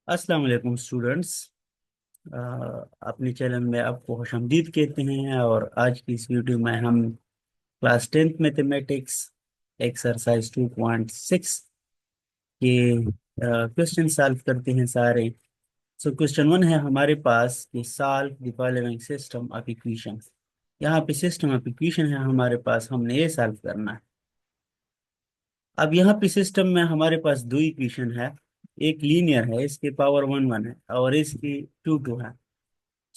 अस्सलाम वालेकुम स्टूडेंट्स। अपने चैनल में आपको खुशामदीद कहते हैं। और आज की इस वीडियो में हम क्लास 10th मैथमेटिक्स एक्सरसाइज 2.6 के क्वेश्चन सॉल्व करते हैं सारे। सो क्वेश्चन 1 है हमारे पास कि solve the following system of equation. यहाँ पे सिस्टम ऑफ इक्वेशन है हमारे पास, हमने ये सॉल्व करना है। अब यहाँ पे सिस्टम में हमारे पास दो इक्वेशन है। एक लीनियर है, इसके पावर वन वन है, और इसकी टू टू है।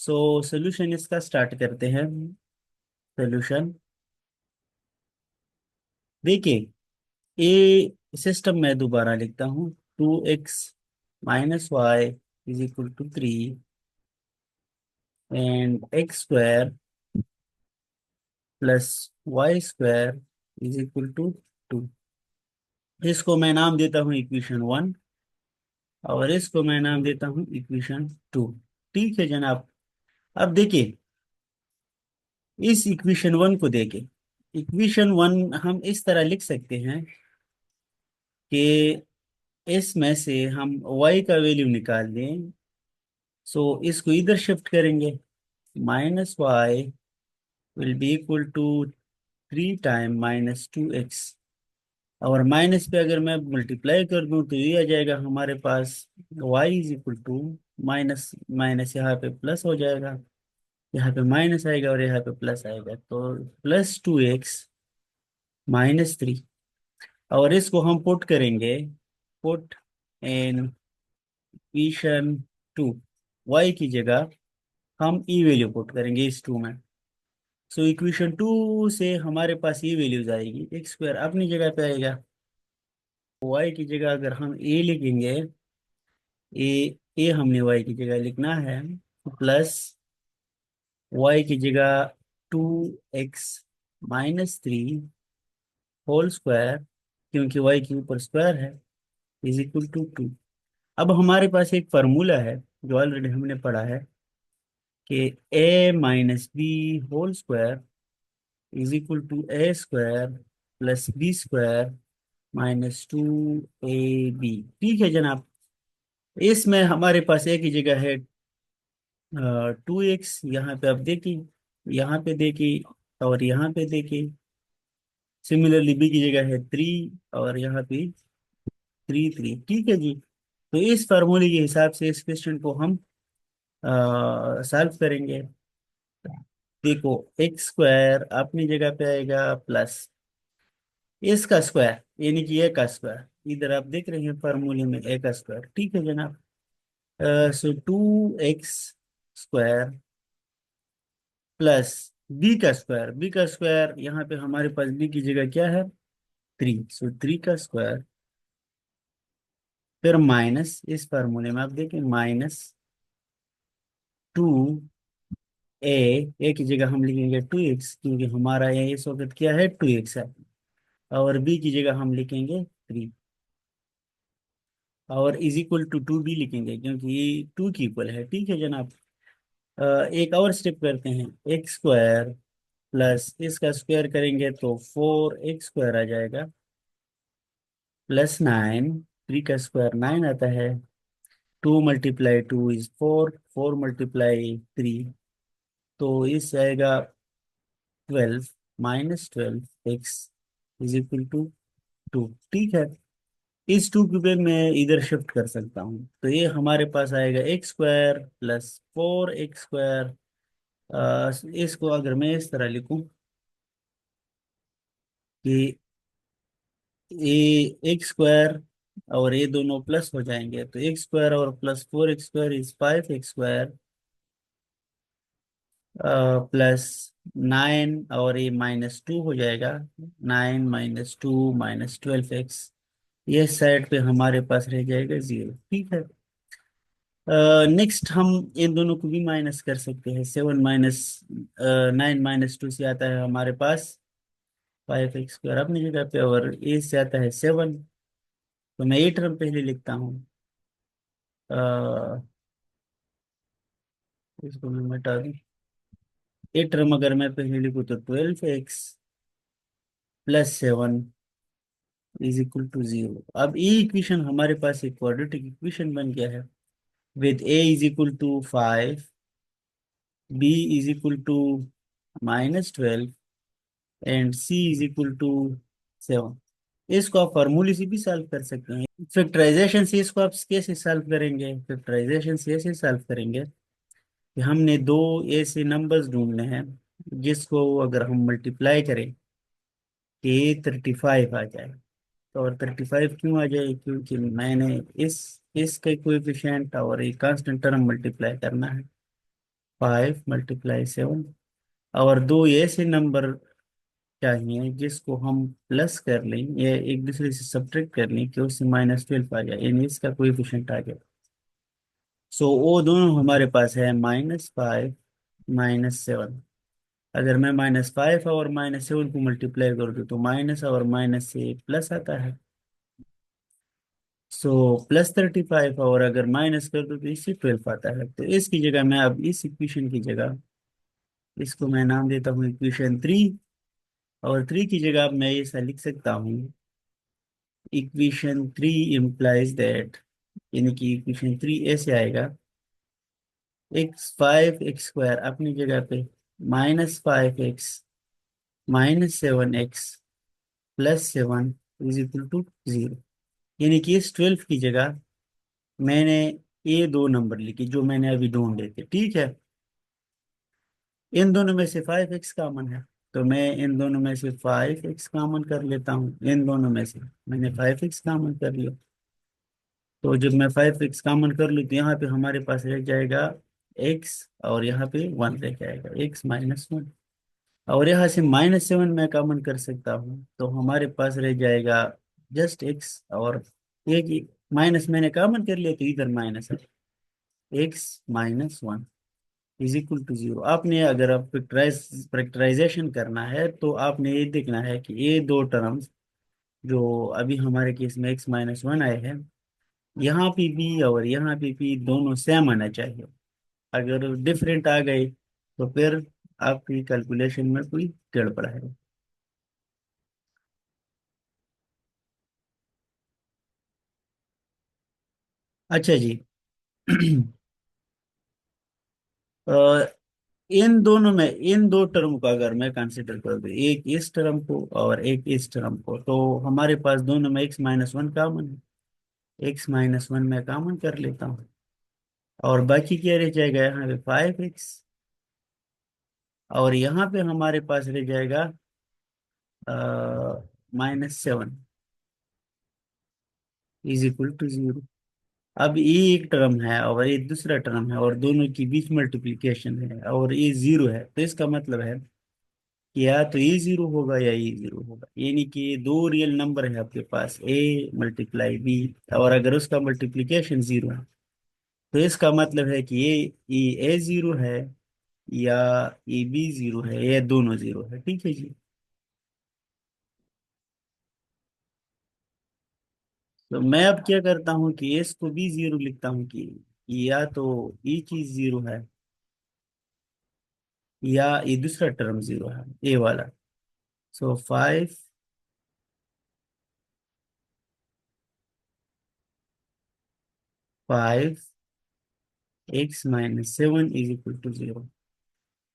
सो सोल्यूशन इसका स्टार्ट करते हैं। सोल्यूशन देखिए, ए सिस्टम में दोबारा लिखता हूँ। 2x - y = 3 and x² + y² = 2। इसको मैं नाम देता हूँ इक्वेशन 1, और इसको मैं नाम देता हूँ इक्वेशन 2। ठीक है जनाब। अब देखिए, इस इक्वेशन 1 को देखें। इक्वेशन 1 हम इस तरह लिख सकते हैं कि इसमें से हम y का वैल्यू निकाल दें। सो इसको इधर शिफ्ट करेंगे। -y will be equal to 3 time -2x। और माइनस पे अगर मैं मल्टीप्लाई कर दूं तो ये आ जाएगा हमारे पास y = माइनस माइनस, यहाँ पे प्लस हो जाएगा, यहाँ पे माइनस आएगा और यहाँ पे प्लस आएगा, तो +2x - 3। और इसको हम पुट करेंगे, पुट इन इक्वेशन 2। y की जगह हम ई वैल्यू पुट करेंगे इस टू में। सो इक्वेशन 2 से हमारे पास ये वैल्यूज आएगी। x² अपनी जगह पे आएगा। y की जगह अगर हम ए लिखेंगे, ए हमने y की जगह लिखना है, प्लस y की जगह 2x - 3 होल स्क्वायर, क्योंकि y के ऊपर स्क्वायर है, = 2। अब हमारे पास एक फार्मूला है जो ऑलरेडी हमने पढ़ा है कि a - b whole square = a² + b² -2ab। ठीक है जनाब। इसमें हमारे पास एक ही जगह है 2x, यहाँ पे आप देखिए, यहाँ पे देखिए, और यहाँ पे देखिए। सिमिलरली b की जगह है 3, और यहाँ पे 3 3। ठीक है जी। तो इस फार्मूले के हिसाब से इस क्वेश्चन को हम सॉल्व करेंगे। देखो, x² अपनी जगह पे आएगा, प्लस इसका स्क्वायर यानी कि ए का स्क्वायर, इधर आप देख रहे हैं फार्मूले में ए का स्क्वायर। ठीक है जनाब। सो 2x² प्लस बी का स्क्वायर यहाँ पे हमारे पास बी की जगह क्या है, 3। सो 3 का स्क्वायर, फिर माइनस इस फार्मूले में आप देखें -2a। ए की जगह हम लिखेंगे 2x, क्योंकि हमारा ये इस वक्त क्या है, 2x है। और बी की जगह हम लिखेंगे 3, और = 2 भी लिखेंगे क्योंकि ये 2 की इक्वल है। ठीक है जनाब। एक और स्टेप करते हैं। x² प्लस इसका स्क्वायर करेंगे तो 4x² आ जाएगा, +9। 3 का स्क्वायर 9 आता है। 2 × 2 = 4, 4 × 3, तो इस आएगा 12 -12x = 2। ठीक है। इस 2 को भी मैं इधर शिफ्ट कर सकता हूँ, तो ये हमारे पास आएगा x² + 4x²। इसको अगर मैं इस तरह लिखूं कि ये x² और ये दोनों प्लस हो जाएंगे, तो x² और +4x² = 5x², +9 और ये -2 हो जाएगा। 9 - 2 -12x, ये साइड पे हमारे पास रह जाएगा 0। ठीक है। नेक्स्ट हम इन दोनों को भी माइनस कर सकते हैं। 9 - 2 से आता है हमारे पास 5x² अपनी जगह पे, और ए से आता है 7। तो मैं ये टर्म पहले लिखता हूँ। अ, इसको मैं मिटा दूं। ये टर्म अगर मैं पहले लिखूँ तो 12x + 7 = 0। अब ये इक्वेशन हमारे पास एक क्वाड्रेटिक इक्वेशन बन गया है। with a is equal to 5, b is equal to -12 and c is equal to 7। इसको आप फार्मूले से भी सॉल्व कर सकते हैं। फैक्टराइजेशन से इसको आप कैसे सॉल्व करेंगे? फैक्टराइजेशन से ऐसे सॉल्व करेंगे कि हमने दो ऐसे नंबर्स ढूंढने हैं जिसको अगर हम मल्टीप्लाई करें कि 35 आ जाए। तो और 35 क्यों आ जाए? क्योंकि मैंने इसके कोएफिशिएंट और एक कांस्टेंट टर्म मल्टीप्लाई करना है। 5 × 7। और दो ऐसे नंबर चाहिए जिसको हम प्लस कर लें या एक दूसरे से सब्ट्रैक्ट कर लें कि उससे -12 आ जाए, यानी इसका कोएफिशिएंट आ जाए। सो वो दोनों हमारे पास है -5 -7। अगर मैं -5 और -7 को मल्टीप्लाई कर दूं तो माइनस और माइनस से प्लस आता है। सो +35, और अगर माइनस कर दो तो इससे 12 आता है। तो इसकी जगह मैं अब इस इक्वेशन की जगह इसको मैं नाम देता हूँ इक्वेशन 3। और 3 की जगह अब मैं ऐसा लिख सकता हूँ, इक्वेशन 3 इम्प्लाइज दैट, यानी कि इक्वेशन 3 ऐसे आएगा, x5 x² अपनी जगह पे -5x -7x +7 is equal to 0। यानी कि इस 12 की जगह मैंने ये दो नंबर लिखे जो मैंने अभी ढूंढे थे, ठीक है। इन दोनों में से 5x कॉमन है, तो मैं इन दोनों में से 5x कॉमन कर लेता हूँ। इन दोनों में से मैंने 5x कॉमन कर लिया। तो जब मैं 5x कॉमन कर लूँ तो यहाँ पे हमारे पास रह जाएगा x, और यहाँ पे 1 रह जाएगा, x -1। और यहाँ से -7 मैं कॉमन कर सकता हूँ, तो हमारे पास रह जाएगा जस्ट x। और एक माइनस मैंने कॉमन कर लिया तो इधर माइनस है, x -1 इज इक्वल टू 0। आपने अगर आप फैक्टराइजेशन करना है तो आपने ये देखना है कि ये दो टर्म्स जो अभी हमारे केस में x -1 आए हैं, यहाँ पे भी और यहाँ पे भी दोनों सेम आना चाहिए। अगर डिफरेंट आ गए तो फिर आपकी कैलकुलेशन में कोई गड़बड़ है। अच्छा जी। अ, इन दोनों में इन दो टर्म को अगर मैं कंसिडर कर दूं, एक इस टर्म को और एक इस टर्म को, तो हमारे पास दोनों में x-1 कॉमन है। x-1 मैं कॉमन कर लेता हूँ, और बाकी क्या रह जाएगा? यहाँ पे 5x, और यहाँ पे हमारे पास रह जाएगा -7 इज इक्वल टू 0। अब ये एक टर्म है और ये दूसरा टर्म है, और दोनों के बीच मल्टीप्लिकेशन है, और ये 0 है, तो इसका मतलब है कि या तो ये 0 होगा या ये 0 होगा। यानी कि ये दो रियल नंबर है आपके पास, a × b, और अगर उसका मल्टीप्लिकेशन 0 है तो इसका मतलब है कि ये a 0 है या ये b 0 है, या दोनों 0 है, ठीक है जी। तो मैं अब क्या करता हूँ कि इसको b 0 लिखता हूँ कि या तो ये चीज 0 है या ये दूसरा टर्म 0 है, ए वाला। सो 5x-7 इज इक्वल टू 0।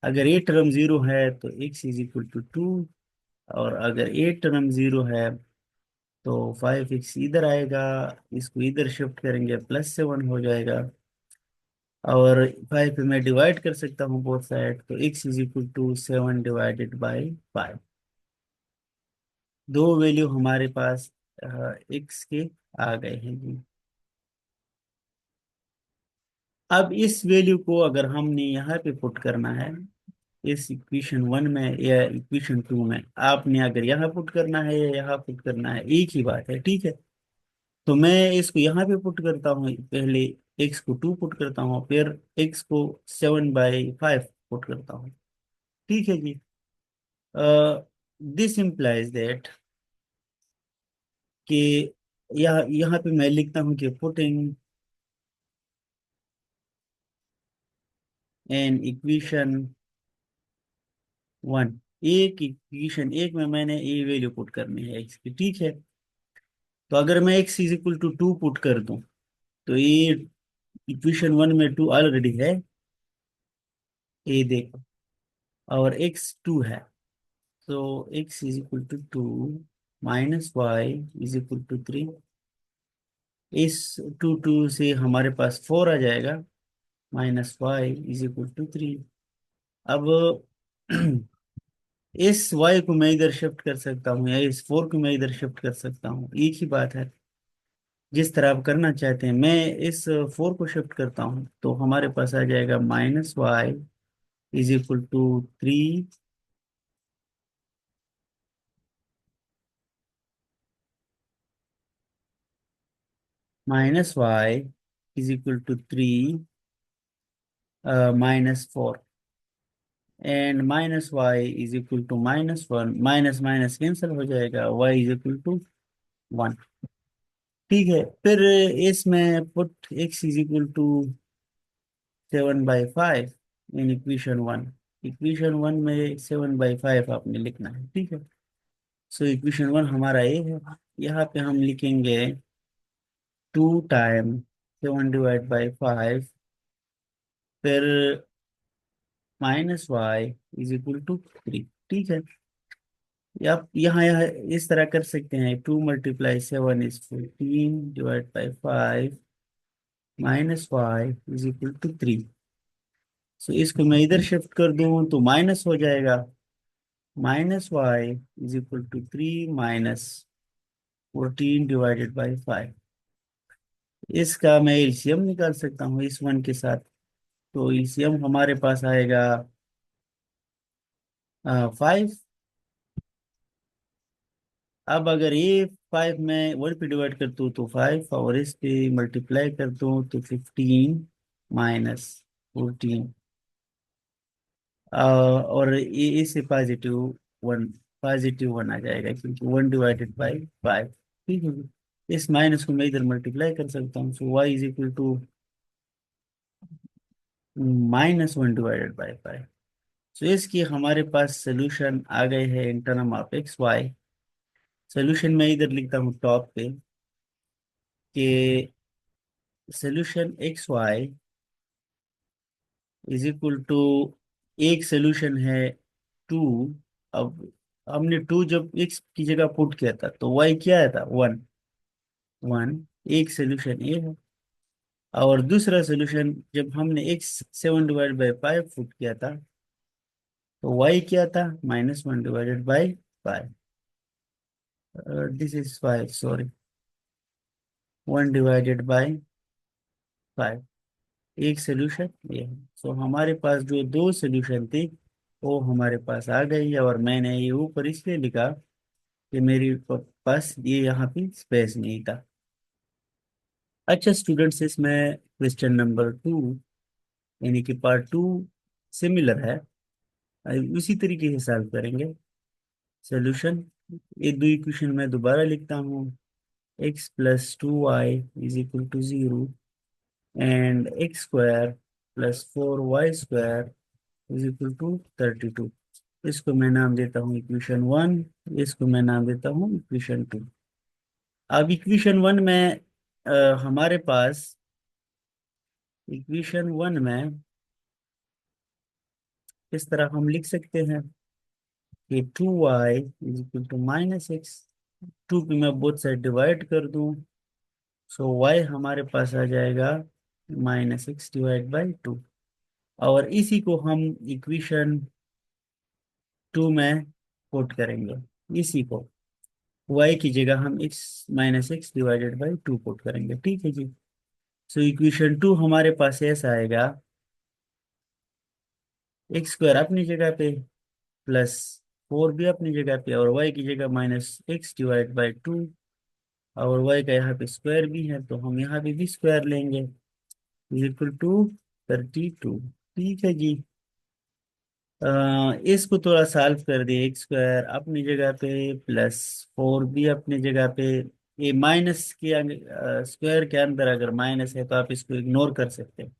अगर ये टर्म 0 है तो x इज इक्वल टू 2, और अगर ये टर्म 0 है तो 5x इधर आएगा, इसको इधर शिफ्ट करेंगे, +7 हो जाएगा। और 5 पे मैं डिवाइड कर सकता हूँ बोथ साइड, तो x इज इक्वल टू 7/5। दो वैल्यू हमारे पास x के आ गए हैं जी। अब इस वैल्यू को अगर हमने यहाँ पे पुट करना है, इस इक्वेशन 1 में या इक्वेशन 2 में, आपने अगर यहाँ पुट करना है या यहाँ पुट करना है, एक ही बात है, ठीक है। तो मैं इसको यहाँ पे पुट करता हूँ, पहले x को 2 पुट करता हूँ, फिर x को 7/5 पुट करता हूँ, ठीक है जी। दिस इम्प्लाइज दैट कि यहाँ यहाँ पे मैं लिखता हूँ कि पुटिंग एन इक्वेशन 1, एक इक्वेशन एक में मैंने ये वैल्यू पुट करनी है x की, ठीक है। तो अगर मैं x is equal to 2 put कर दूं तो ये इक्वेशन वन में टू ऑलरेडी है, ए देखो, और एक्स टू है, तो X is equal to two, minus Y is equal to three. इस टू टू से हमारे पास फोर आ जाएगा, minus Y is equal to three. अब इस वाई को मैं इधर शिफ्ट कर सकता हूँ या इस फोर को मैं इधर शिफ्ट कर सकता हूँ, एक ही बात है। जिस तरह आप करना चाहते हैं, मैं इस फोर को शिफ्ट करता हूँ तो हमारे पास आ जाएगा minus Y is equal to three, minus Y is equal to three minus four, and minus Y is equal to minus one, minus minus cancel हो जाएगा, Y is equal to one. ठीक है, फिर इसमें put x is equal to 7/5 in equation one. Equation one में 7/5 आपने लिखना है, ठीक है। सो इक्वेशन वन हमारा ये है। यहाँ पे हम लिखेंगे 2 टाइम 7/5, फिर minus Y is equal to three. ठीक है, आप यहाँ यहाँ इस तरह कर सकते हैं, 2 × 7 is 14/5, minus Y is equal to three. So इसको मैं इधर शिफ्ट कर दूं तो माइनस हो जाएगा, minus Y is equal to three minus 14/5। इसका मैं एलसीएम निकाल सकता हूँ इस वन के साथ, तो एलसीएम हमारे पास आएगा 5। अब अगर ये 5 में वन पे डिवाइड कर दूँ तो 5, और इस पे मल्टीप्लाई कर दूँ तो 15 माइनस 14, और ये इससे वन पॉजिटिव वन आ जाएगा क्योंकि 1/5। ठीक है, इस माइनस को मैं इधर मल्टीप्लाई कर सकता हूँ, so Y is equal to -1/5। So इसकी हमारे पास सोल्यूशन आ गए हैं in term of X Y. Solution मैं इधर लिखता हूँ टॉप पे कि solution X Y is equal to, एक सोल्यूशन है टू। अब हमने टू जब एक्स की जगह पुट किया था तो वाई क्या आया था, वन। वन एक सोल्यूशन ये है, और दूसरा सोल्यूशन जब हमने एक्स 7/5 पुट किया था तो वाई क्या था, -1/5। दिस इज 5, सॉरी, 1/5, एक सोल्यूशन ये है। सो हमारे पास जो दो सोल्यूशन थे वो हमारे पास आ गई है, और मैंने ये ऊपर इसलिए लिखा कि मेरे पास ये यहाँ पे स्पेस नहीं था। अच्छा स्टूडेंट्स, इसमें क्वेश्चन नंबर टू यानी कि पार्ट टू सिमिलर है, उसी तरीके से सॉल्व करेंगे। सोल्यूशन, ये दो इक्वेशन में दोबारा लिखता हूँ, x+2y is equal to 0, and x² + 4y² is equal to 32। इसको मैं नाम देता हूँ इक्वेशन वन, इसको मैं नाम देता हूँ इक्वेशन टू। अब इक्वेशन वन में हमारे पास इक्वेशन वन में इस तरह हम लिख सकते हैं कि 2y is equal to -x। Two को मैं बोथ साइड डिवाइड कर दूं, सो y हमारे पास आ जाएगा -x/2, और इसी को हम इक्वेशन टू में पुट करेंगे। इसी को y की जगह हम x-x/2 पुट करेंगे, ठीक है जी। सो इक्वेशन टू हमारे पास ऐसा आएगा, x² अपनी जगह पे, प्लस 4 भी अपनी जगह पे, और y की जगह -x/2, और y का यहाँ पे स्क्वायर भी है तो हम यहाँ पे भी स्क्वायर लेंगे, इज इक्वल टू 32। ठीक है जी। इसको थोड़ा सॉल्व कर दिए, x² अपनी जगह पे, प्लस 4 भी अपनी जगह पे। ये माइनस के स्क्वायर के अंदर अगर माइनस है तो आप इसको इग्नोर कर सकते हैं।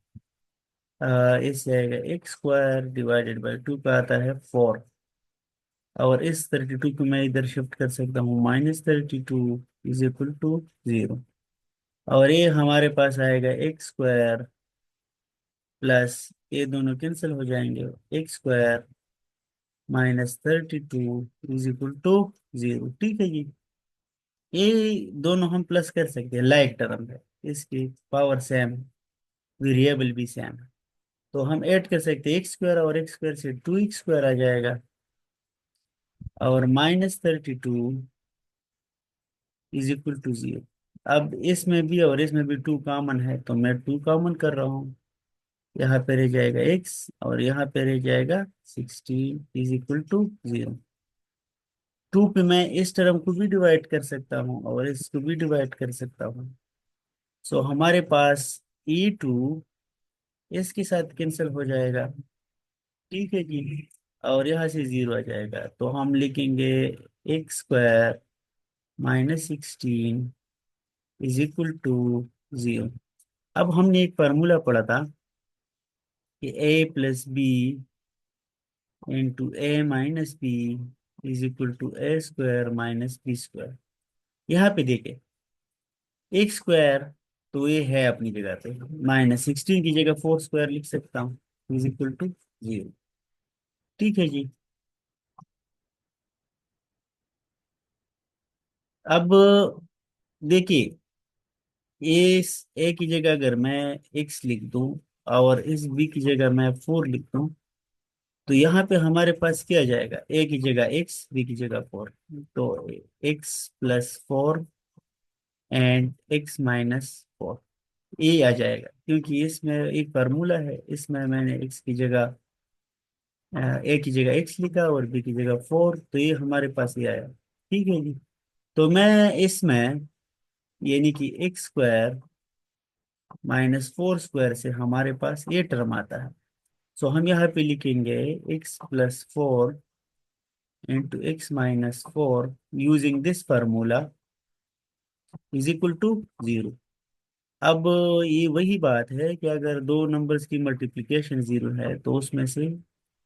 इससे आएगा x² / 2 का आता है 4, और इस 32 को मैं इधर शिफ्ट कर सकता हूँ, -32 इज इक्वल टू 0, और ये हमारे पास आएगा x² प्लस ये दोनों कैंसिल हो जाएंगे, x square -32 is equal to 0। ठीक है जी। ये दोनों हम प्लस कर सकते हैं, लाइक टर्म है, इसकी पावर सेम, वेरिएबल भी सेम है। तो हम ऐड कर सकते हैं एक्स स्क्वायर, और एक्स स्क्वायर से 2x स्क्वायर आ जाएगा, और -32 इज इक्वल टू 0। अब इसमें भी और इसमें भी 2 कॉमन है, तो मैं 2 कॉमन कर रहा हूँ। यहाँ पे रह जाएगा x, और यहाँ पे रह जाएगा 16 इज इक्वल टू 0। 2 पे मैं इस टर्म को भी डिवाइड कर सकता हूँ और इसको भी डिवाइड कर सकता हूँ। सो हमारे पास e2 इसके साथ कैंसिल हो जाएगा। ठीक है जी। और यहाँ से 0 आ जाएगा, तो हम लिखेंगे x square -16 is equal to 0। अब हमने एक फार्मूला पढ़ा था कि a+b into a-b is equal to a² - b²। यहाँ पे देखे एक्स स्क्वायर, तो ये है अपनी जगह पे, -16 की जगह 4² लिख सकता हूँ, इज इक्वल टू 0। ठीक है जी। अब देखिए, इस ए की जगह अगर मैं एक्स लिख दूं और इस बी की जगह मैं 4 लिख दूं, तो यहाँ पे हमारे पास क्या आ जाएगा, ए की जगह एक्स, बी की जगह 4। तो x+4 एंड x-4 ये आ जाएगा, क्योंकि इसमें एक फार्मूला है, इसमें मैंने एक्स की जगह ए की जगह एक्स लिखा और बी की जगह 4, तो ये हमारे पास ये आया। ठीक है जी। तो मैं इसमें, यानी कि x² - 4² से हमारे पास ये टर्म आता है। सो हम यहाँ पे लिखेंगे x+4 into x-4 using this formula is equal to 0। अब ये वही बात है कि अगर दो नंबर्स की मल्टीप्लिकेशन 0 है, तो उसमें से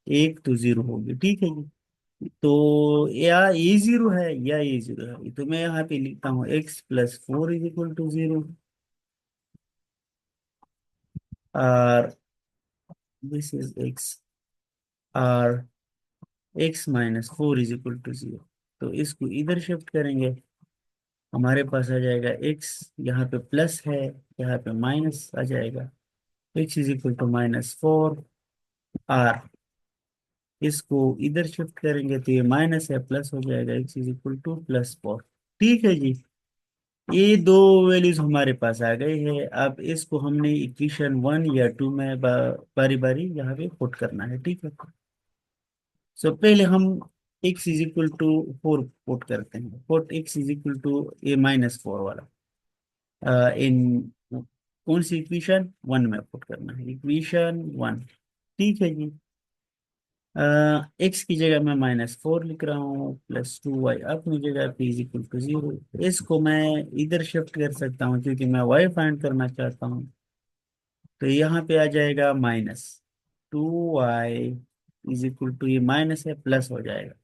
एक तो 0 होगी। ठीक है जी। तो या ये 0 है या ये 0 है, तो मैं यहाँ पे लिखता हूँ x+4 इज इक्वल टू 0, और दिस इज x, और x-4 इज इक्वल टू 0। तो इसको इधर शिफ्ट करेंगे, हमारे पास आ जाएगा x, यहाँ पे प्लस है, यहाँ पे माइनस आ जाएगा, x इज इक्वल टू -4। और इसको इधर शिफ्ट करेंगे तो ये माइनस है, प्लस हो जाएगा, x इज इक्वल टू +4। ठीक है जी। ये दो वैल्यूज हमारे पास आ गई है। अब इसको हमने इक्वेशन 1 या 2 में बारी बारी यहाँ पे पुट करना है। ठीक है। सो पहले हम x is equal to 4 put करते हैं, put x is equal to ये -4 वाला इन कौन सी इक्वेशन 1 में पुट करना है, इक्वेशन 1। ठीक है जी। एक्स की जगह मैं -4 लिख रहा हूँ, +2y अपनी जगह p इज इक्वल टू 0। इसको मैं इधर शिफ्ट कर सकता हूँ क्योंकि मैं y फाइंड करना चाहता हूँ। तो यहाँ पे आ जाएगा -2y इज इक्वल टू, ये माइनस है, प्लस हो जाएगा,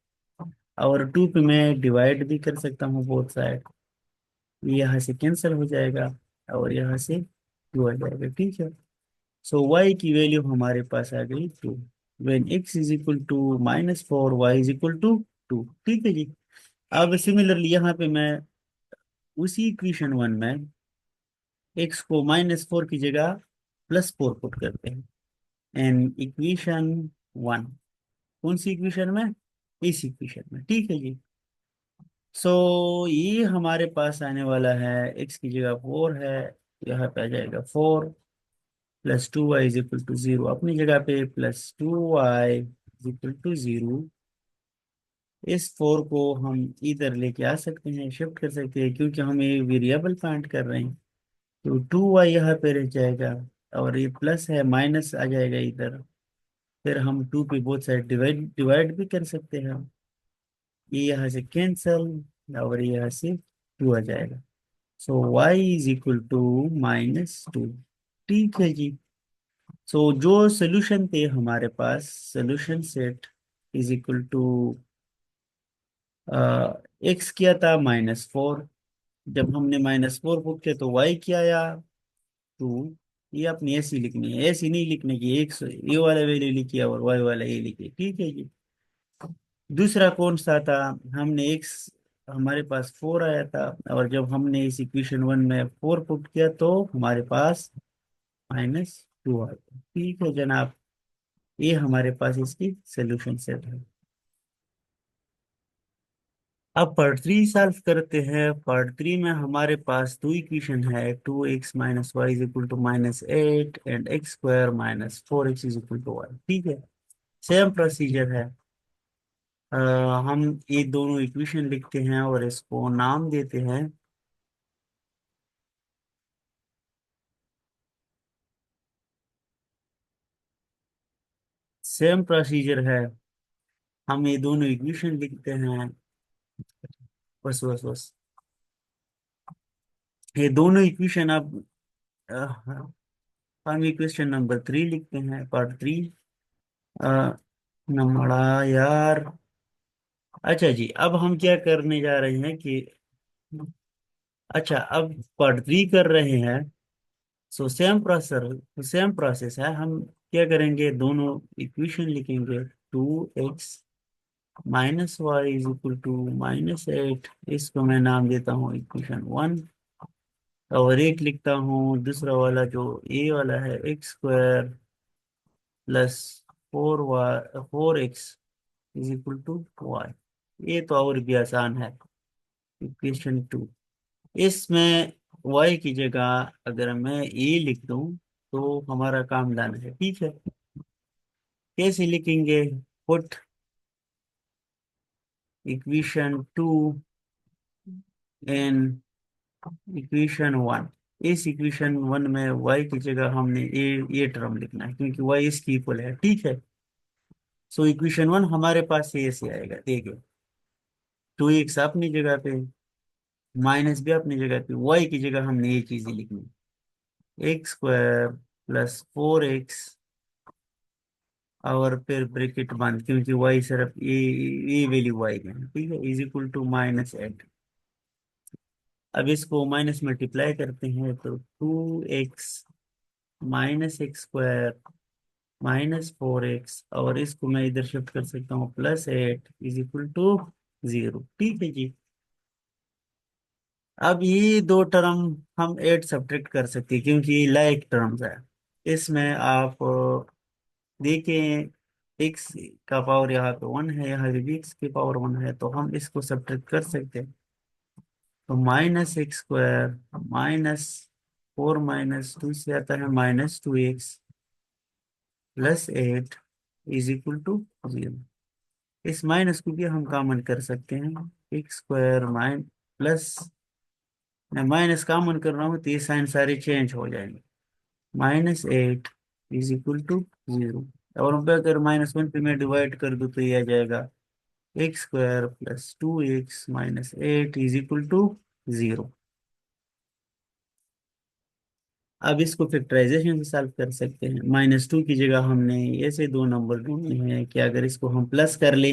और 2 पे मैं डिवाइड भी कर सकता हूँ बोथ साइड, ये यहाँ से कैंसिल हो जाएगा, और यहाँ से 2 आ जाएगा। ठीक है। सो y की वैल्यू हमारे पास आ गई 2, when x is equal to -4 y is equal to 2। ठीक है जी। अब सिमिलरली यहाँ पे मैं उसी इक्वेशन 1 में x को -4 की जगह +4 पुट करते हैं, एंड इक्वेशन 1, कौन सी इक्वेशन में, इस इक्वेशन में। ठीक है जी। सो ये हमारे पास आने वाला है, x की जगह 4 है, यहाँ पे आ जाएगा 4 +2y इज इक्वल टू 0 अपनी जगह पे, +2y इज इक्वल टू 0। इस 4 को हम इधर लेके आ सकते हैं, शिफ्ट कर सकते हैं, क्योंकि हम ये वेरिएबल फाइंड कर रहे हैं। तो 2y यहाँ पे रह जाएगा, और ये प्लस है, माइनस आ जाएगा इधर। फिर हम 2 पे बोथ साइड डिवाइड डिवाइड भी कर सकते हैं, ये यहाँ से कैंसल, और ये यहाँ से 2 आ जाएगा। So y is equal to -2। ठीक है जी। सो जो सोल्यूशन थे हमारे पास, solution set is equal to, X किया था -4, जब हमने -4 पुट किया तो y क्या आया 2, ये अपनी ऐसी लिखनी है, ऐसी नहीं लिखने की, एक ये वाला वैल्यू लिखी और वाई वाला ये लिखी, ठीक है जी। दूसरा कौन सा था? हमने एक्स, हमारे पास 4 आया था, और जब हमने इस इक्वेशन 1 में 4 पुट किया तो हमारे पास -2 आया, ठीक है जनाब। ये हमारे पास इसकी सोल्यूशन सेट है। अब पार्ट 3 सॉल्व करते हैं। पार्ट 3 में हमारे पास दो इक्वेशन है, 2x - y = -8 and x² - 4x = y, ठीक है। सेम प्रोसीजर है। अ, हम ये दोनों इक्वेशन लिखते हैं और इसको नाम देते हैं। सेम प्रोसीजर है। हम ये दोनों इक्वेशन लिखते हैं। बस बस बस, ये दोनों इक्वेशन अब हम इक्वेशन नंबर 3 लिखते हैं, पार्ट 3। नमड़ा यार। अच्छा जी, अब हम क्या करने जा रहे हैं कि, अच्छा अब पार्ट 3 कर रहे हैं। सो सेम प्रोसेस है। हम क्या करेंगे, दोनों इक्वेशन लिखेंगे। 2x - y = -8, इसको मैं नाम देता हूँ इक्वेशन 1। और एक लिखता हूँ दूसरा वाला जो ए वाला है, x² + 4x = y। ये तो और भी आसान है, इक्वेशन 2। इसमें y की जगह अगर मैं ए लिख दूं तो हमारा काम डन है, ठीक है। कैसे लिखेंगे? Put equation 2 in equation 1। इस इक्वेशन 1 में y की जगह हमने ये टर्म लिखना है, क्योंकि y इसकी इक्वल है, ठीक है। सो इक्वेशन 1 हमारे पास ये ऐसे आएगा, देखिए। 2x अपनी जगह पे, माइनस भी अपनी जगह पे, y की जगह हमने ये चीजें लिखनी। x² + 4x, और फिर ब्रैकेट बंद, क्योंकि y सिर्फ ये वैल्यू y है, ठीक है, = -8। अब इसको माइनस मल्टीप्लाई करते हैं तो 2x - x² - 4x, और इसको मैं इधर शिफ्ट कर सकता हूँ, +8 = 0, ठीक है जी। अब ये दो टर्म हम ऐड सब्ट्रैक्ट कर सकते हैं, क्योंकि ये लाइक टर्म्स है। इसमें आप देखें, x का पावर यहाँ पे 1 है, यहाँ पे भी x की पावर 1 है, तो हम इसको सब्ट्रैक्ट कर सकते हैं। तो -x² -4 -2 से आता है -2x + 8 = 0। इस माइनस को भी हम कॉमन कर सकते हैं। x² प्लस, मैं माइनस कॉमन कर रहा हूँ तो ये साइन सारे चेंज हो जाएंगे। -8 = 0, और हम पे अगर -1 पे मैं डिवाइड कर दूँ तो ये आ जाएगा x² + 2x - 8 = 0। अब इसको फैक्टराइजेशन से सॉल्व कर सकते हैं। -2 की जगह हमने ऐसे दो नंबर ढूंढने हैं कि अगर इसको हम प्लस कर ले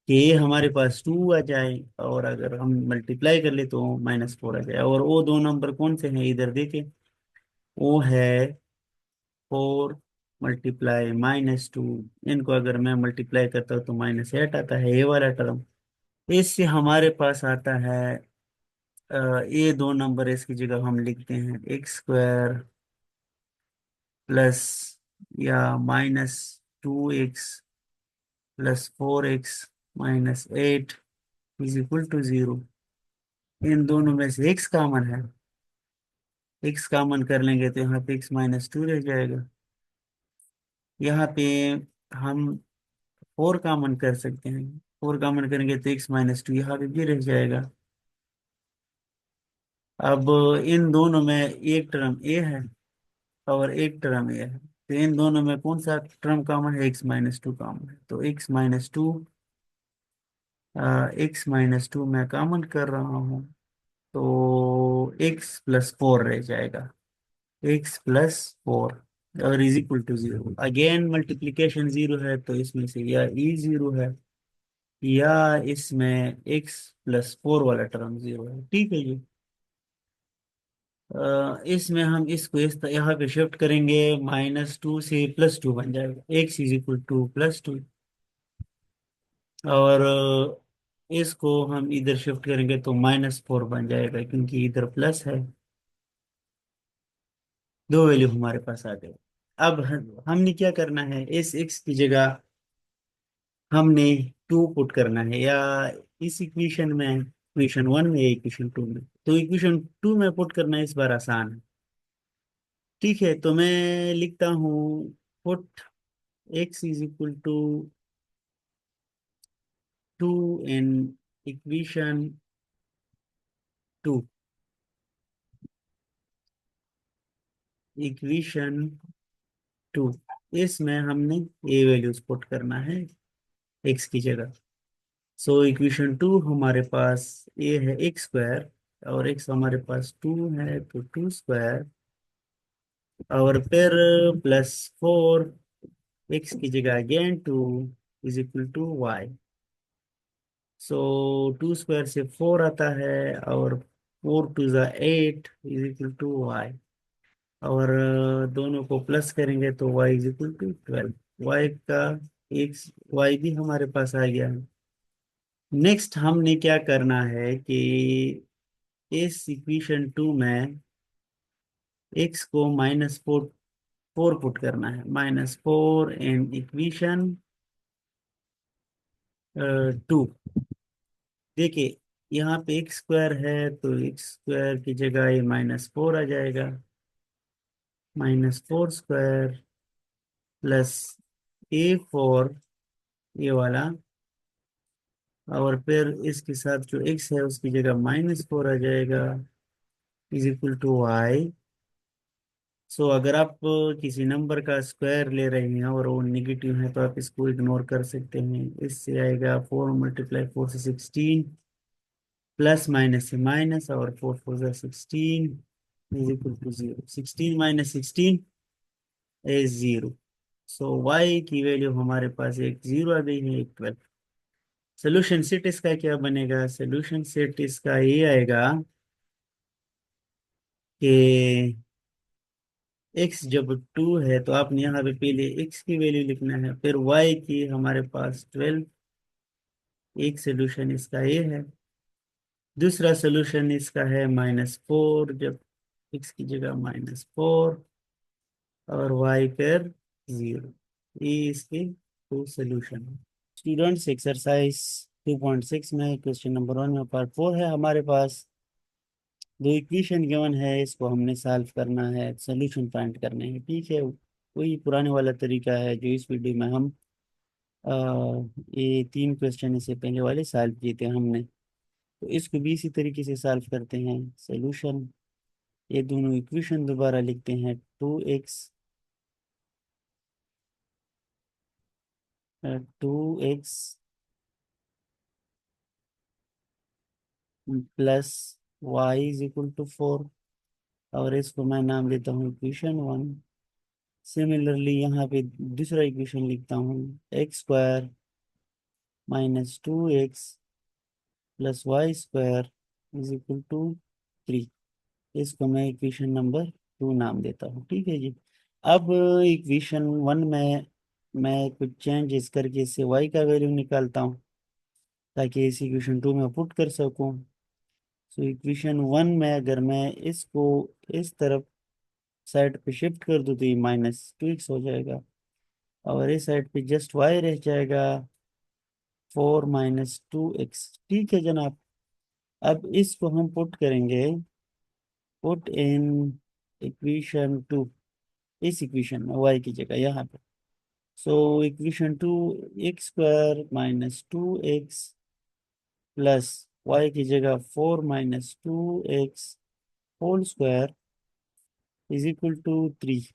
कि ये हमारे पास 2 आ जाए, और अगर हम मल्टीप्लाई कर ले तो -4 आ जाए। और वो दो नंबर कौन से हैं इधर देखें, वो है 4 × -2। इनको अगर मैं मल्टीप्लाई करता हूँ तो -8 आता है, ये वाला टर्म। इससे हमारे पास आता है, ये दो नंबर इसकी जगह हम लिखते हैं x² प्लस या -2x + 4x - 8 = 0। इन दोनों में से x कॉमन है, x कॉमन कर लेंगे तो यहाँ पे x - 2 रह जाएगा। यहाँ पे हम 4 कॉमन कर सकते हैं, 4 कॉमन करेंगे तो x - 2 यहाँ पे भी रह जाएगा। अब इन दोनों में एक टर्म a है और एक टर्म a है, तो इन दोनों में कौन सा टर्म कॉमन है? x - 2 कॉमन है, तो x - 2 मैं कॉमन कर रहा हूँ, तो x + 4 रह जाएगा, x + 4, और = 0। अगेन मल्टीप्लीकेशन 0 है, तो इसमें से या ई 0 है, या इसमें x + 4 वाला टर्म 0 है, ठीक है जी। इसमें हम इसको यहाँ पे शिफ्ट करेंगे, -2 से +2 बन जाएगा, एक्स इज इक्वल टू +2। और इसको हम इधर शिफ्ट करेंगे तो -4 बन जाएगा, क्योंकि इधर प्लस है। दो वैल्यू हमारे पास आ गए। अब हमने क्या करना है, इस एक्स की जगह हमने 2 पुट करना है, या इस इक्वेशन में, इक्वेशन 1 में या इक्वेशन 2 में। तो इक्वेशन 2 में पुट करना इस बार आसान है। ठीक है, तो मैं लिखता हूँ, put x is equal to 2 in equation 2। Equation 2, इसमें हमने ए वैल्यूज पुट करना है एक्स की जगह। सो इक्वेशन 2 हमारे पास ए है एक्स स्क्वायर, और एक्स हमारे पास 2 है, तो 2 स्क्वायर, और फिर +4, एक्स की जगह again 2 is equal to y. So 2 square से 4 आता है, और 4 2 8 इज इक्वल टू वाई। और दोनों को प्लस करेंगे तो y is equal to 12। Y का एक्स, वाई भी हमारे पास आ गया है। नेक्स्ट हमने क्या करना है कि इस इक्वेशन 2 में x को -4 पुट करना है, -4 इन इक्वेशन 2। देखिए, यहाँ पे एक्स स्क्वायर है, तो एक्स स्क्वायर की जगह ये -4 आ जाएगा, -4 स्क्वायर +A4, ये वाला। और फिर इसके साथ जो एक्स है उसकी जगह -4 आ जाएगा, इज इक्वल टू वाई। सो अगर आप किसी नंबर का स्क्वायर ले रहे हैं और वो निगेटिव है, तो आप इसको इग्नोर कर सकते हैं। इससे आएगा 4 × 4 से 16, प्लस माइनस से माइनस, और 4 4 16 is equal to 0। 16 - 16 is 0। So y की वैल्यू हमारे पास एक 0 आ गई है, एक 12। सोल्यूशन सेट इसका क्या बनेगा, सोल्यूशन सेट इसका ये आएगा कि x जब 2 है तो आपने यहाँ पे पहले x की वैल्यू लिखना है, फिर y की हमारे पास 12। एक सोल्यूशन इसका ये है। दूसरा सोल्यूशन इसका है -4, जब x की जगह -4, और y पर 0। ये इसके दो सोल्यूशन है। स्टूडेंट्स, एक्सरसाइज 2.6 में क्वेश्चन नंबर 1 में पार्ट 4 है हमारे पास। दो इक्वेशन गिवन है, इसको हमने सॉल्व करना है, सोल्यूशन फाइंड करने हैं। ठीक है, वही पुराने वाला तरीका है जो इस वीडियो में हम अ, ये 3 क्वेश्चन इससे पहले वाले सॉल्व किए थे हमने। तो इसको भी इसी तरीके से सॉल्व करते हैं। सोल्यूशन, ये दोनों इक्वेशन दोबारा लिखते हैं। 2x plus y is equal to 4, और इसको मैं नाम देता हूँ इक्वेशन 1। सिमिलरली यहाँ पे दूसरा इक्वेशन लिखता हूँ, x² -2x plus y² is equal to 3। इसको मैं इक्वेशन नंबर 2 नाम देता हूँ। ठीक है जी। अब इक्वेशन 1 में मैं कुछ चेंजेस करके इससे y का वैल्यू निकालता हूँ, ताकि इस इक्वेशन 2 में पुट कर सकूँ। सो इक्वेशन 1 में अगर मैं इसको इस तरफ साइड पे शिफ्ट कर दूँ तो ये -2x हो जाएगा, और इस साइड पे जस्ट y रह जाएगा, 4 - 2x। ठीक है जनाब। अब इसको हम पुट करेंगे, पुट इन इक्वेशन 2, इस इक्वेशन में y की जगह यहाँ पे। So equation 2, x² -2x plus y की जगह 4 - 2x whole square is equal to 3।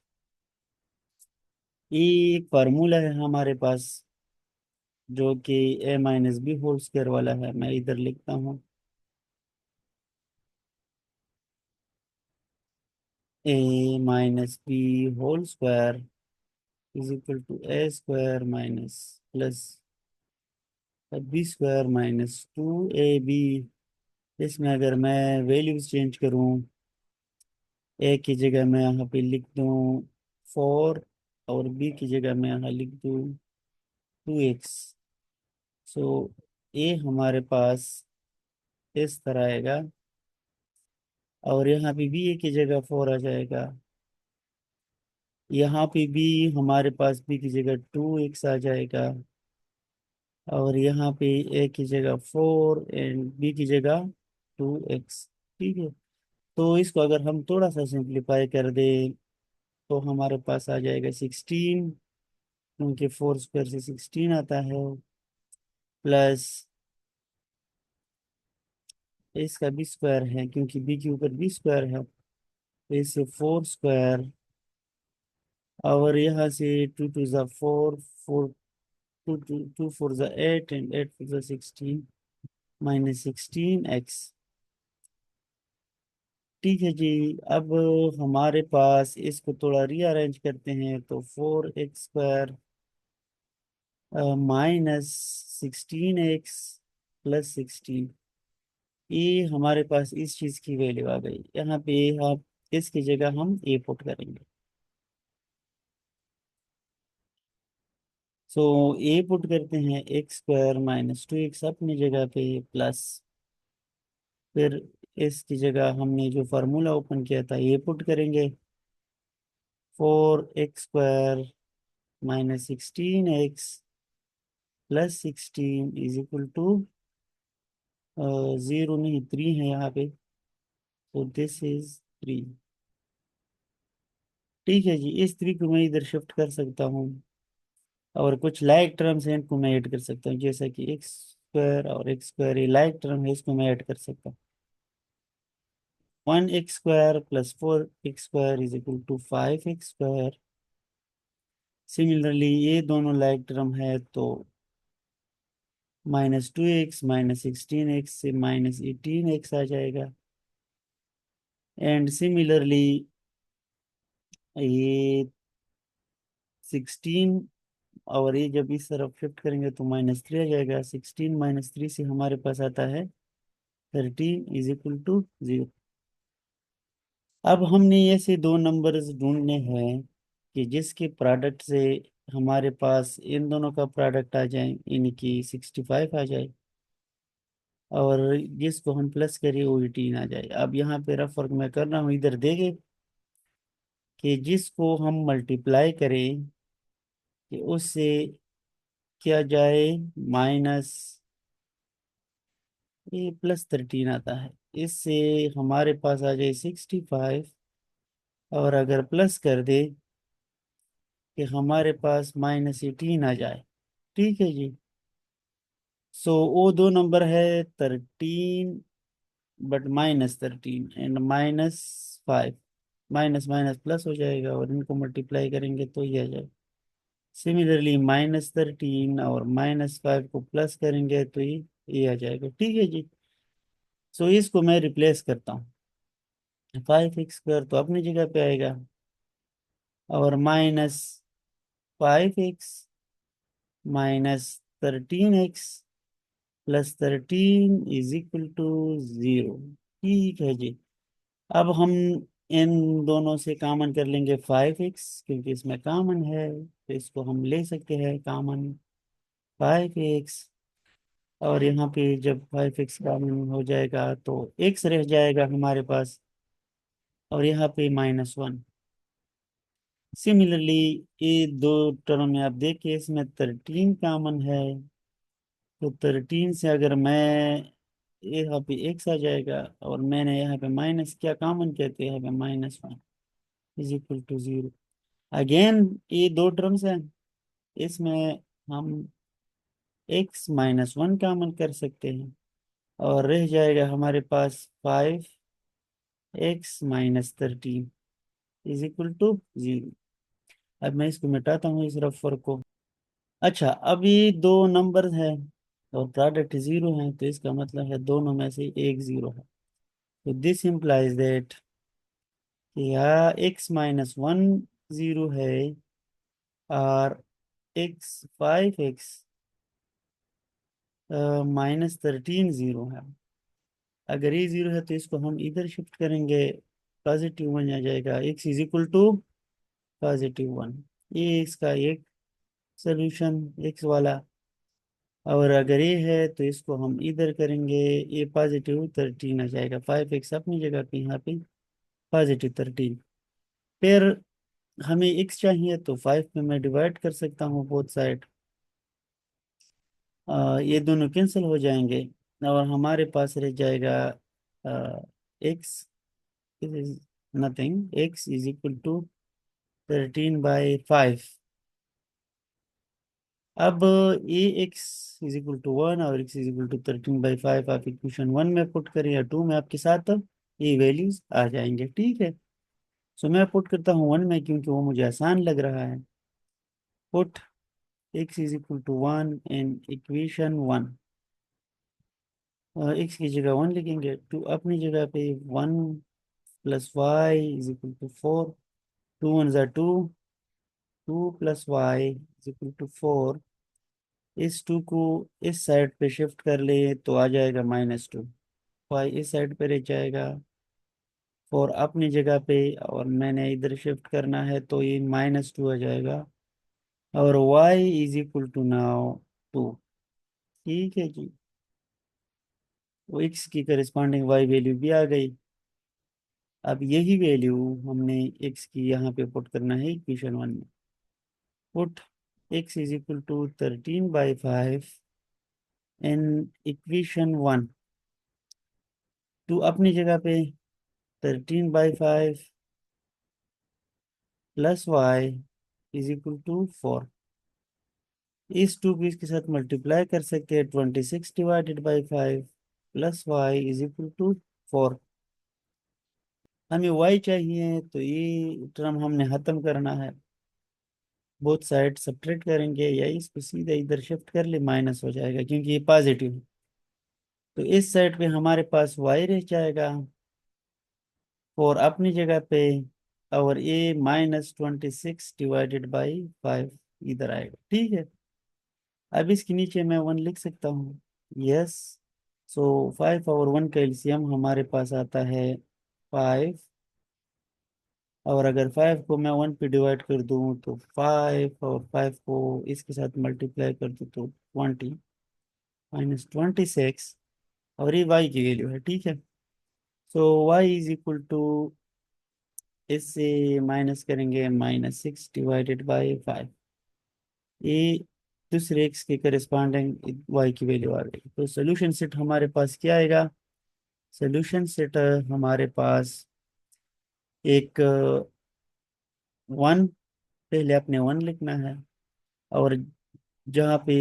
ये एक फार्मूला है हमारे पास, जो कि a - b होल स्क्वायर वाला है। मैं इधर लिखता हूँ, a - b whole square is equal to a² minus plus b² -2ab। इसमें अगर मैं वैल्यूज चेंज करूं ए की जगह मैं यहाँ पे लिख दूँ 4 और बी की जगह मैं यहाँ लिख दूँ 2x। सो ए हमारे पास इस तरह आएगा और यहाँ पे बी ए की जगह 4 आ जाएगा। यहाँ पे भी हमारे पास बी की जगह 2x आ जाएगा और यहाँ पे ए की जगह 4 एंड बी की जगह 2x। ठीक है, तो इसको अगर हम थोड़ा सा सिंप्लीफाई कर दें तो हमारे पास आ जाएगा 16, क्योंकि 4 स्क्वायर से 16 आता है, प्लस इसका बी स्क्वायर है क्योंकि बी के ऊपर बी स्क्वायर है, तो इससे 4 स्क्वायर और यहाँ से 2 2 ज़ा 4, 4 2 2 4 ज़ा 8 एंड 8 4 ज़ा 16 -16x। ठीक है जी। अब हमारे पास इसको थोड़ा रीअरेंज करते हैं तो 4x² -16x प्लस 16, ये हमारे पास इस चीज की वैल्यू आ गई। यहाँ पे आप इसकी जगह हम ए पुट करेंगे। सो ए पुट करते हैं x² -2x अपनी जगह पे, प्लस फिर इसकी जगह हमने जो फार्मूला ओपन किया था ये पुट करेंगे। 4x² -16x plus 16 is equal to 0 नहीं 3 है यहाँ पे, तो दिस इज 3। ठीक है जी, इस 3 को मैं इधर शिफ्ट कर सकता हूँ और कुछ लाइक टर्म्स हैं इनको मैं ऐड कर सकता हूँ, जैसा कि x² और x², ये लाइक टर्म है इसको मैं ऐड कर सकता हूँ। 1x² plus 4x² is equal to 5x²। Similarly ये दोनों लाइक टर्म है तो -2x -16x से -18x आ जाएगा। एंड सिमिलरली ये 16 और ये जब इस तरफ शिफ्ट करेंगे तो -3 आ जाएगा। 16 -3 से हमारे पास आता है 13 इज इक्वल टू 0। अब हमने ऐसे दो नंबर्स ढूंढने हैं कि जिसके प्रोडक्ट से हमारे पास इन दोनों का प्रोडक्ट आ जाए, इनकी 65 आ जाए, और जिसको हम प्लस करें वो 18 आ जाए। अब यहाँ पे रफ वर्क मैं कर रहा हूँ, इधर देखें कि जिसको हम मल्टीप्लाई करें कि उससे क्या जाए माइनस, ये +13 आता है, इससे हमारे पास आ जाए 65 और अगर प्लस कर दे कि हमारे पास -18 आ जाए। ठीक है जी। सो वो दो नंबर है 13 but -13 and -5, minus minus plus हो जाएगा और इनको मल्टीप्लाई करेंगे तो ये आ जाएगा। सिमिलरली -13 और -5 को प्लस करेंगे तो ये आ जाएगा। ठीक है जी। सो इसको मैं रिप्लेस करता हूँ, 5x² तो अपनी जगह पे आएगा और -5x -13x plus 13 is equal to 0। ठीक है जी। अब हम इन दोनों से कॉमन कर लेंगे 5x, क्योंकि इसमें कॉमन है तो इसको हम ले सकते हैं कॉमन 5x। और यहाँ पे जब 5x कॉमन हो जाएगा तो x रह जाएगा हमारे पास और यहाँ पे -1। सिमिलरली ये दो टर्म में आप देखिए इसमें 13 कॉमन है, तो 13 से अगर मैं यहाँ पे x आ जाएगा और मैंने यहाँ पे माइनस क्या कॉमन कहते हैं, यहाँ पे -1 इज इक्वल टू 0। अगेन ये दो टर्म्स हैं, इसमें हम x -1 कॉमन कर सकते हैं और रह जाएगा हमारे पास 5x -13 इज इक्वल टू 0। अब मैं इसको मिटाता हूँ इस रफर को। अच्छा, अब ये दो नंबर हैं और प्रोडक्ट 0 है, तो इसका मतलब है दोनों में से एक 0 है। तो दिस इम्प्लाइज दैट या x -1 0 है और x 5x -13 0 है। अगर ये 0 है तो इसको हम इधर शिफ्ट करेंगे पॉजिटिव 1 आ जाएगा, x इज इक्वल टू +1। ये इसका एक सोल्यूशन x वाला। और अगर ये है तो इसको हम इधर करेंगे, ये +13 आ जाएगा। 5x अपनी जगह पे, यहाँ पे +13। फिर हमें x चाहिए तो 5 में मैं डिवाइड कर सकता हूँ बोथ साइड। ये दोनों कैंसिल हो जाएंगे और हमारे पास रह जाएगा x is nothing, x is equal to 13/5। अब ए x = 1 और x = 13/5 आप इक्वेशन 1 में पुट करें या 2 में, आपके साथ ये वैल्यूज आ जाएंगे। ठीक है, सो मैं पुट करता हूँ 1 में क्योंकि वो मुझे आसान लग रहा है। Put x = 1 in equation 1। x की जगह 1 लिखेंगे, 2 अपनी जगह पे, 1 + y = 4, 2 × 1 = 2, 2 + y = 4। इस 2 को इस साइड पे शिफ्ट कर ले तो आ जाएगा -2, y इस साइड पे रह जाएगा, 4 अपनी जगह पे, और मैंने इधर शिफ्ट करना है तो ये -2 आ जाएगा। और y = नाउ 2। ठीक है जी, वो x की करस्पॉन्डिंग y वैल्यू भी आ गई। अब यही वैल्यू हमने x की यहाँ पे पुट करना है इक्वेशन 1 में। Put x = 13/5 in equation 1। Two अपनी जगह पे, 13/5 + y = 4। इस 2 को इसके साथ मल्टीप्लाई कर सकते हैं, 26/5 + y = 4। हमें y चाहिए तो ये टर्म हमने खत्म करना है, बोथ साइड सब्ट्रैक्ट करेंगे या इसको सीधे इधर शिफ्ट कर ले, माइनस हो जाएगा क्योंकि ये पॉजिटिव है। तो इस साइड पे हमारे पास y रह जाएगा, 4 अपनी जगह पे, और ये -26/5 इधर आएगा। ठीक है, अब इसके नीचे मैं 1 लिख सकता हूँ। यस, सो 5 और 1 का एलसीएम हमारे पास आता है 5। और अगर 5 को मैं 1 पे डिवाइड कर दूं तो 5, और 5 को इसके साथ मल्टीप्लाई कर दूं तो 20 -26, और ये y की वैल्यू है। ठीक है, सो y = इससे माइनस करेंगे -6/5। ये दूसरे x के करस्पॉन्डिंग y की वैल्यू आ गई। तो सोल्यूशन सेट हमारे पास क्या आएगा? सोल्यूशन सेट हमारे पास एक 1, पहले आपने 1 लिखना है, और जहाँ पे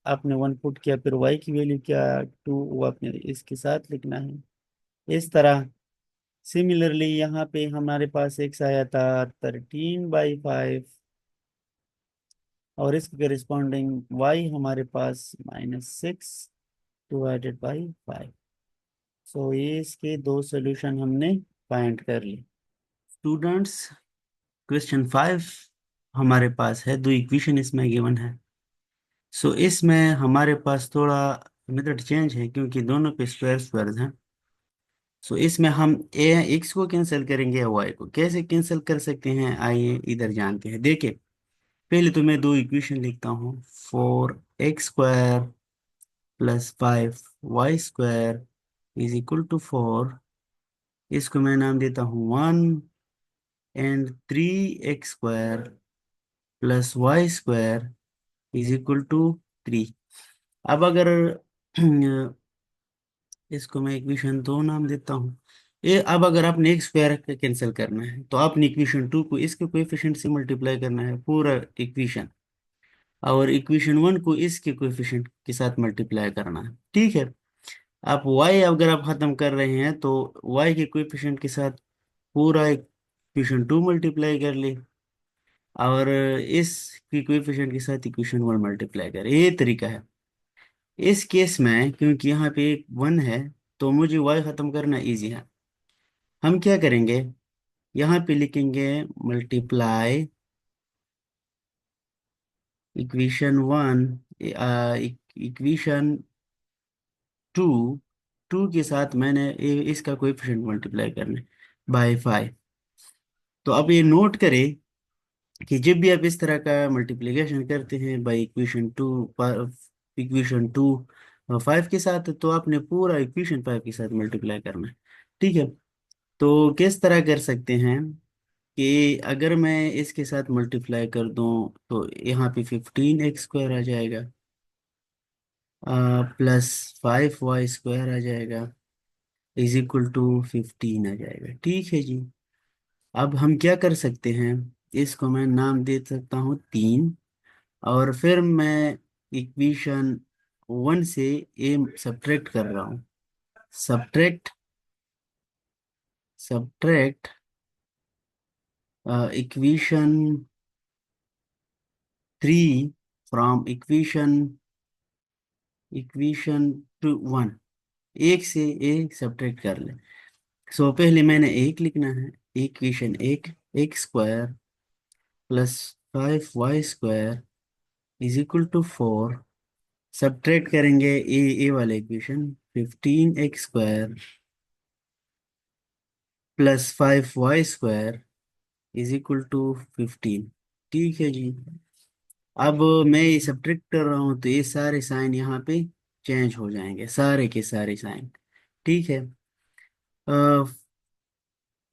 आपने 1 पुट किया फिर y की वैल्यू क्या, 2, वो आपने इसके साथ लिखना है। इस तरह सिमिलरली यहाँ पे हमारे पास x आया था 13/5, और इसके करस्पॉन्डिंग y हमारे पास -6/5। सो ये इसके दो सोल्यूशन हमने फाइंड कर लिए। स्टूडेंट्स, क्वेश्चन 5 हमारे पास है, दो इक्वेशन इसमें गिवन है। सो इसमें हमारे पास थोड़ा मेथड चेंज है क्योंकि दोनों पे स्क्वायर स्क्वायर हैं। सो इसमें हम ए एक्स को कैंसिल करेंगे या वाई को, कैसे कैंसिल कर सकते हैं आइए इधर जानते हैं। देखिए, पहले तो मैं दो इक्वेशन लिखता हूँ। 4x² + 5y² = 4। इसको मैं नाम देता हूँ 1। And 3x² + y² = 3। अब अगर इसको मैं इक्वेशन 2 नाम देता हूँ। ये अब अगर आपने x² कैंसिल करना है तो आपने इक्वेशन 2 को इसके कोएफिशिएंट से मल्टीप्लाई करना है, पूरा इक्वेशन, और इक्वेशन 1 को इसके कोएफिशिएंट के साथ मल्टीप्लाई करना है। ठीक है, आप y अगर आप खत्म कर रहे हैं तो y के कोएफिशिएंट के साथ पूरा इक्वेशन 2 मल्टीप्लाई कर ले, और इस की कोएफिशिएंट के साथ इक्वेशन 1 मल्टीप्लाई करें। ये तरीका है। इस केस में क्योंकि यहाँ पे एक 1 है तो मुझे y खत्म करना इजी है। हम क्या करेंगे, यहाँ पे लिखेंगे मल्टीप्लाई इक्वेशन 1 इक्वेशन 2 2 के साथ मैंने इसका कोएफिशिएंट मल्टीप्लाई करना है। बाय 5। तो अब ये नोट करें कि जब भी आप इस तरह का मल्टीप्लिकेशन करते हैं बाय इक्वेशन 2 5 के साथ, तो आपने पूरा इक्वेशन 5 के साथ मल्टीप्लाई करना है। ठीक है। तो किस तरह कर सकते हैं कि अगर मैं इसके साथ मल्टीप्लाई कर दूं तो यहाँ पे 15x² आ जाएगा, प्लस 5y² आ जाएगा, इज इक्वल टू 15 आ जाएगा। ठीक है जी। अब हम क्या कर सकते हैं, इसको मैं नाम दे सकता हूँ 3, और फिर मैं इक्वेशन 1 से ए सब्ट्रैक्ट कर रहा हूँ। Subtract subtract equation 3 from equation two 1। एक से एक सब्ट्रैक्ट कर ले। सो पहले मैंने एक लिखना है, इक्वेशन एक, x² plus 5y² is equal to 4। Subtract करेंगे ए वाले equation, 15x² plus 5y² is equal to 15। ठीक है जी। अब मैं ये सब्ट्रैक्ट कर रहा हूँ तो ये सारे साइन यहाँ पे चेंज हो जाएंगे, सारे के सारे साइन। ठीक है।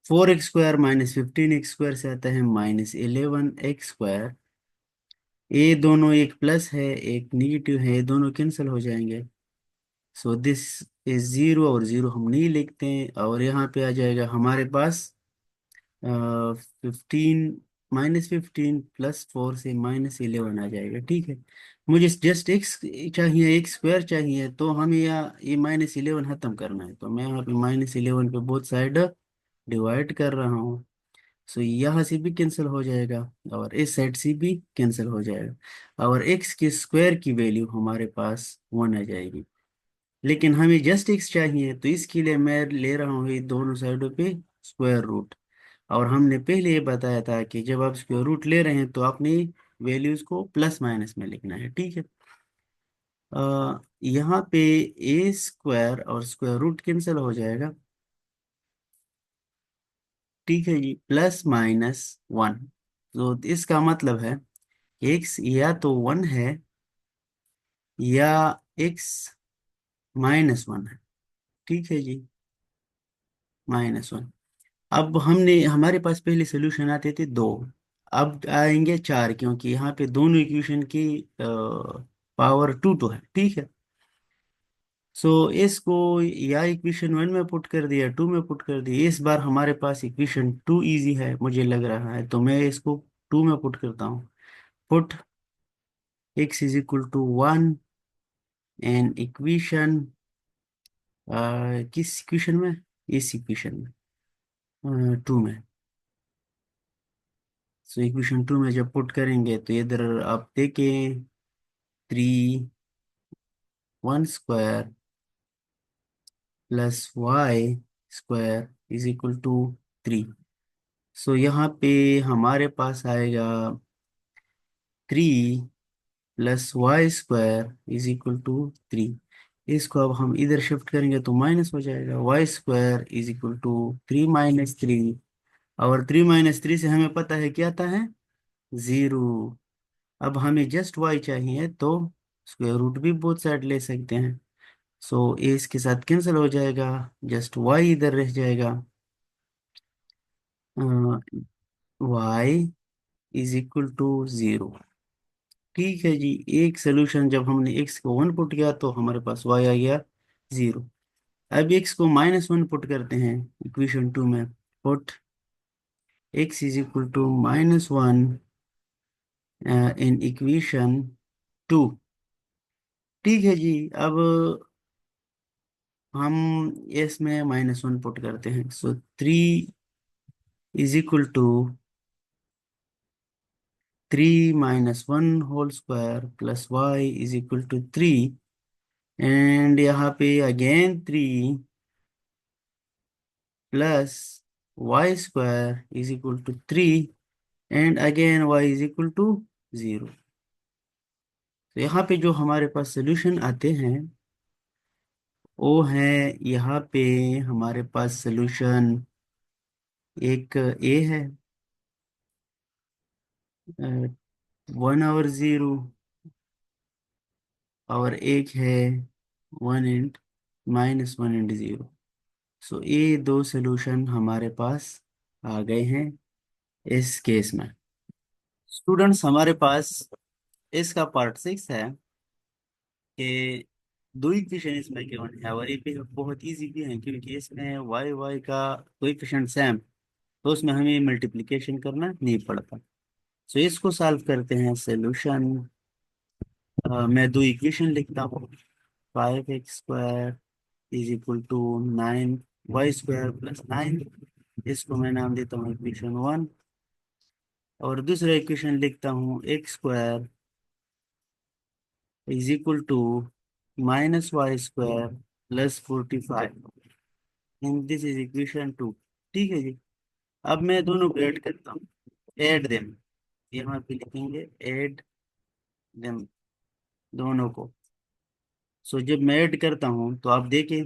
4x² माइनस 15x² से आता है -11x²। ये दोनों, एक प्लस है एक निगेटिव है, ये दोनों कैंसिल हो जाएंगे। सो दिस इज जीरो, और जीरो हम नहीं लिखते हैं, और यहाँ पे आ जाएगा हमारे पास 15, -15 प्लस 4 से -11 आ जाएगा। ठीक है। मुझे जस्ट एक्स चाहिए, x² चाहिए, तो हमें यहाँ ये -11 खत्म करना है, तो मैं यहाँ पे -11 पे बोथ साइड डिवाइड कर रहा हूँ। सो यहाँ से भी कैंसिल हो जाएगा, और इस साइड से भी कैंसिल हो जाएगा, और एक्स के स्क्वायर की वैल्यू हमारे पास 1 आ जाएगी। लेकिन हमें जस्ट एक्स चाहिए, तो इसके लिए मैं ले रहा हूँ ये दोनों साइडों पे स्क्वायर रूट। और हमने पहले ये बताया था कि जब आप स्क्वायर रूट ले रहे हैं तो अपनी वैल्यूज को प्लस माइनस में लिखना है। ठीक है। यहाँ पे a² और स्क्वायर रूट कैंसिल हो जाएगा। ठीक है जी। +-1, तो इसका मतलब है एक्स या तो 1 है या एक्स -1 है। ठीक है जी। -1। अब हमने, हमारे पास पहले सोल्यूशन आते थे 2, अब आएंगे 4, क्योंकि यहाँ पे दोनों इक्वेशन की पावर 2 है। ठीक है। सो इसको या इक्वेशन 1 में पुट कर दिया, 2 में पुट कर दिया। इस बार हमारे पास इक्वेशन 2 इजी है मुझे लग रहा है, तो मैं इसको 2 में पुट करता हूँ। Put x is equal to 1 and equation, किस इक्वेशन में, इस इक्वेशन में 2 में। सो इक्वेशन 2 में जब पुट करेंगे तो इधर आप देखें 3 1² plus y² is equal to 3। So यहाँ पे हमारे पास आएगा 3 + y² इज इक्वल टू 3। इसको अब हम इधर शिफ्ट करेंगे तो माइनस हो जाएगा, y² इज इक्वल टू 3 - 3। और 3 - 3 से हमें पता है क्या आता है, 0। अब हमें जस्ट y चाहिए, तो स्क्वायर रूट भी बोथ साइड ले सकते हैं। सो ए इसके साथ कैंसिल हो जाएगा, जस्ट y इधर रह जाएगा। y is equal to 0। ठीक है जी। एक सोल्यूशन, जब हमने x को 1 पुट किया तो हमारे पास y आ गया 0। अब x को -1 पुट करते हैं इक्वेशन 2 में। Put x is equal to -1 in equation 2। ठीक है जी। अब हम इसमें -1 पुट करते हैं, so 3 = 3 - 1 whole square plus y is equal to 3। And यहाँ पे again 3 + y² is equal to 3, and again y is equal to 0। तो यहाँ पे जो हमारे पास सोल्यूशन आते हैं वो है, यहाँ पे हमारे पास सोल्यूशन एक ए है 1/0 और एक है 1 and -1 and 0। सो ये दो सोल्यूशन हमारे पास आ गए हैं इस केस में। स्टूडेंट्स, हमारे पास इसका पार्ट 6 है कि दो इक्वेशन इसमें गिवन है, और ये भी बहुत इजी भी है क्योंकि इसमें वाई वाई का कोएफिशिएंट सेम, तो उसमें हमें मल्टीप्लिकेशन करना नहीं पड़ता। सो इसको सॉल्व करते हैं। सोल्यूशन, मैं दो इक्वेशन लिखता हूँ। 5x² = 9, y² + 9, इसको मैं नाम देता हूँ इक्वेशन 1। और दूसरा इक्वेशन लिखता हूँ x² -y² + 45, and this is equation 2। ठीक है जी। अब मैं दोनों को ऐड करता हूँ, ऐड देम, यहाँ पे लिखेंगे ऐड देम, दोनों को। सो जब मैं ऐड करता हूँ तो आप देखिए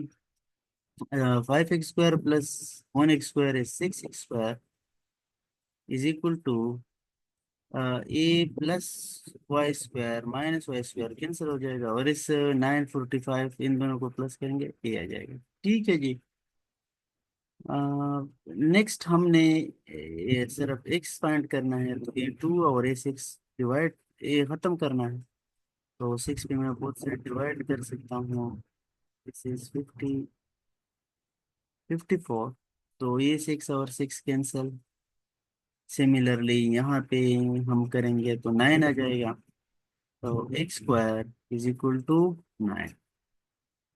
5x² + 1x² is 6x² = a + y² - y² cancel हो जाएगा, और इस 945 इन दोनों को प्लस करेंगे, ये आ जाएगा। ठीक है जी। नेक्स्ट हमने ये सिर्फ एक्स फाइंड करना है, तो A2 और A6 डिवाइड, ये खत्म करना है। तो 6 पे मैं बोथ साइड डिवाइड कर सकता हूँ। This is 54। तो ये 6 और 6 कैंसल। सिमिलरली यहाँ पे हम करेंगे तो 9 आ जाएगा। तो x² = 9,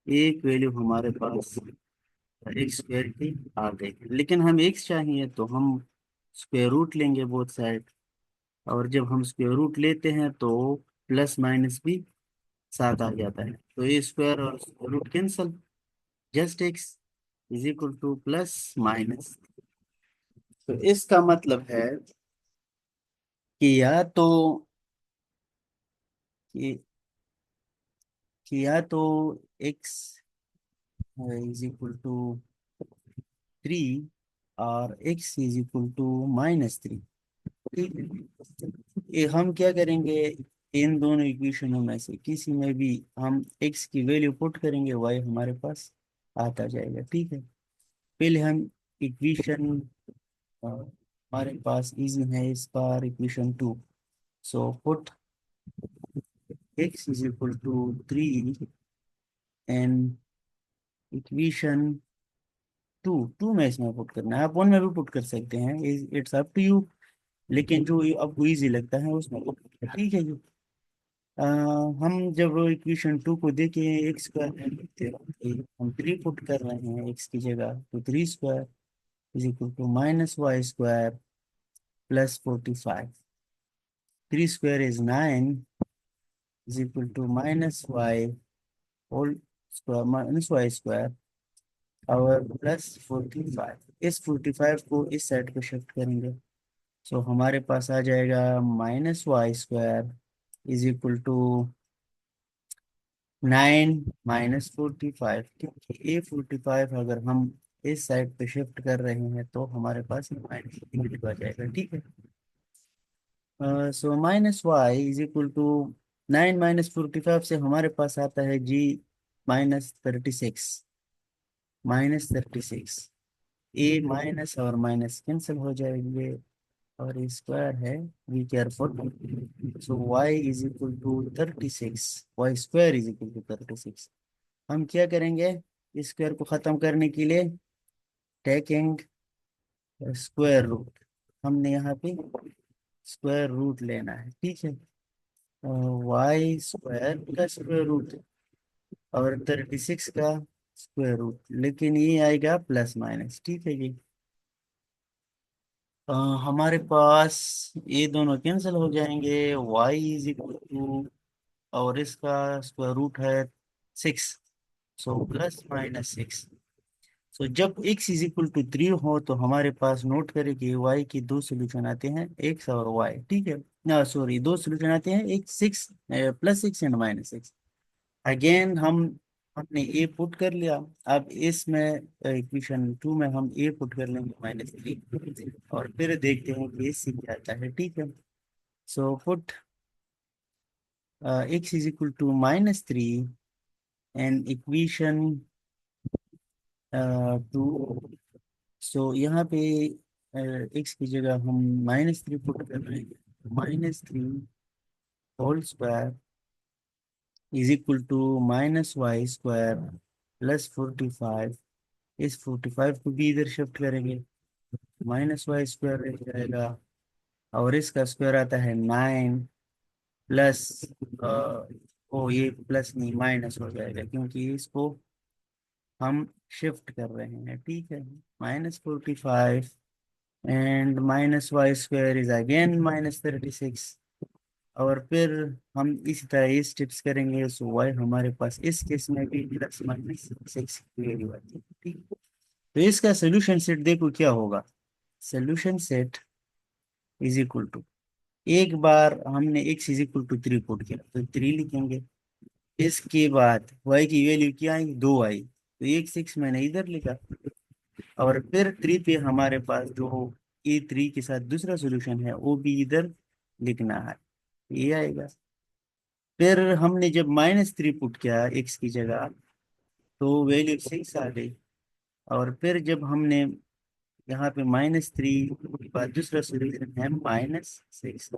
एक वैल्यू हमारे पास x² की आ गई। लेकिन हम x चाहिए तो हम स्क्वायर रूट लेंगे बोथ साइड, और जब हम स्क्वायर रूट लेते हैं तो प्लस माइनस भी साथ आ जाता है। तो ये स्क्वायर और square root cancel, just x = plus minus. तो इसका मतलब है कि या तो कि, कि या तो x = 3 और x = -3। ये हम क्या करेंगे, इन दोनों इक्वेशनों में से किसी में भी हम x की वैल्यू पुट करेंगे, y हमारे पास आता जाएगा। ठीक है। पहले हम इक्वेशन, हमारे पास इजी है इस बार equation 2। So put x = 3 and equation 2 में इसमें पुट करना है। आप 1 में भी पुट कर सकते हैं, इट्स अप टू यू, लेकिन जो आपको इजी लगता है उसमें पुट करें। ठीक है जी। अ, हम जब इक्वेशन 2 को देखें, x² लिखते हैं, हम 3 पुट कर रहे हैं x की जगह, तो 3² -y² +45। 3² is 9 -y whole square -y² और +45। इस 45 को इस साइड पे शिफ्ट करेंगे, सो हमारे पास आ जाएगा -y² = 9 - 45, क्योंकि A45 अगर हम इस साइड पे शिफ्ट कर रहे हैं तो हमारे पास माइनस नेगेटिव आ जाएगा। ठीक है। सो -y = 9 - 45 से हमारे पास आता है जी -36। -36, ए माइनस और माइनस कैंसिल हो जाएंगे, और ये स्क्वायर है, be careful. So y = 36, y² = 36। हम क्या करेंगे, स्क्वायर को खत्म करने के लिए टेकिंग स्क्वायर रूट, हमने यहाँ पे स्क्वायर रूट लेना है। ठीक है। y² का स्क्वायर रूट और 36 का स्क्वायर रूट, लेकिन ये आएगा प्लस माइनस। ठीक है जी। हमारे पास ये दोनों कैंसिल हो जाएंगे। y = और इसका स्क्वायर रूट है 6, सो +-6। सो जब x = 3 हो तो हमारे पास, नोट करें कि y की दो सोल्यूशन आते हैं, x और y। ठीक है ना, सॉरी, दो सोल्यूशन आते हैं, एक 6 +6 एंड -6। अगेन हम हमने ए पुट कर लिया। अब इसमें इक्वेशन 2 में हम ए पुट कर लेंगे -3, और फिर देखते हैं कि इससे क्या आता है। ठीक है, so put x is equal to -3 and equation 2। सो यहाँ पे x की जगह हम -3 पुट कर रहे हैं। -3 whole square is equal to -y² +45। इस 45 को भी इधर शिफ्ट करेंगे, -y² रह जाएगा, और इसका स्क्वायर आता है 9 प्लस, ओ ये प्लस नहीं माइनस हो जाएगा क्योंकि इसको हम शिफ्ट कर रहे हैं। ठीक है, -45 एंड -y² इज अगेन -36। और फिर हम इसी तरह ये स्टेप्स करेंगे, सो y हमारे पास इस केस में भी ±6 वैल्यू आती है। ठीक, तो इसका सोल्यूशन सेट देखो क्या होगा। Solution set is equal to, एक बार हमने x is equal to 3 put किया तो 3 लिखेंगे। इसके बाद y की वैल्यू क्या आई, 2 आई, तो एक 6 मैंने इधर लिखा, और फिर 3 पे हमारे पास जो A3 के साथ दूसरा सोल्यूशन है वो भी इधर लिखना है, ये आएगा। फिर हमने जब -3 पुट किया x की जगह तो वैल्यू 6 आ गई, और फिर जब हमने यहाँ पे -3 के बाद दूसरा सोल्यूशन है -6,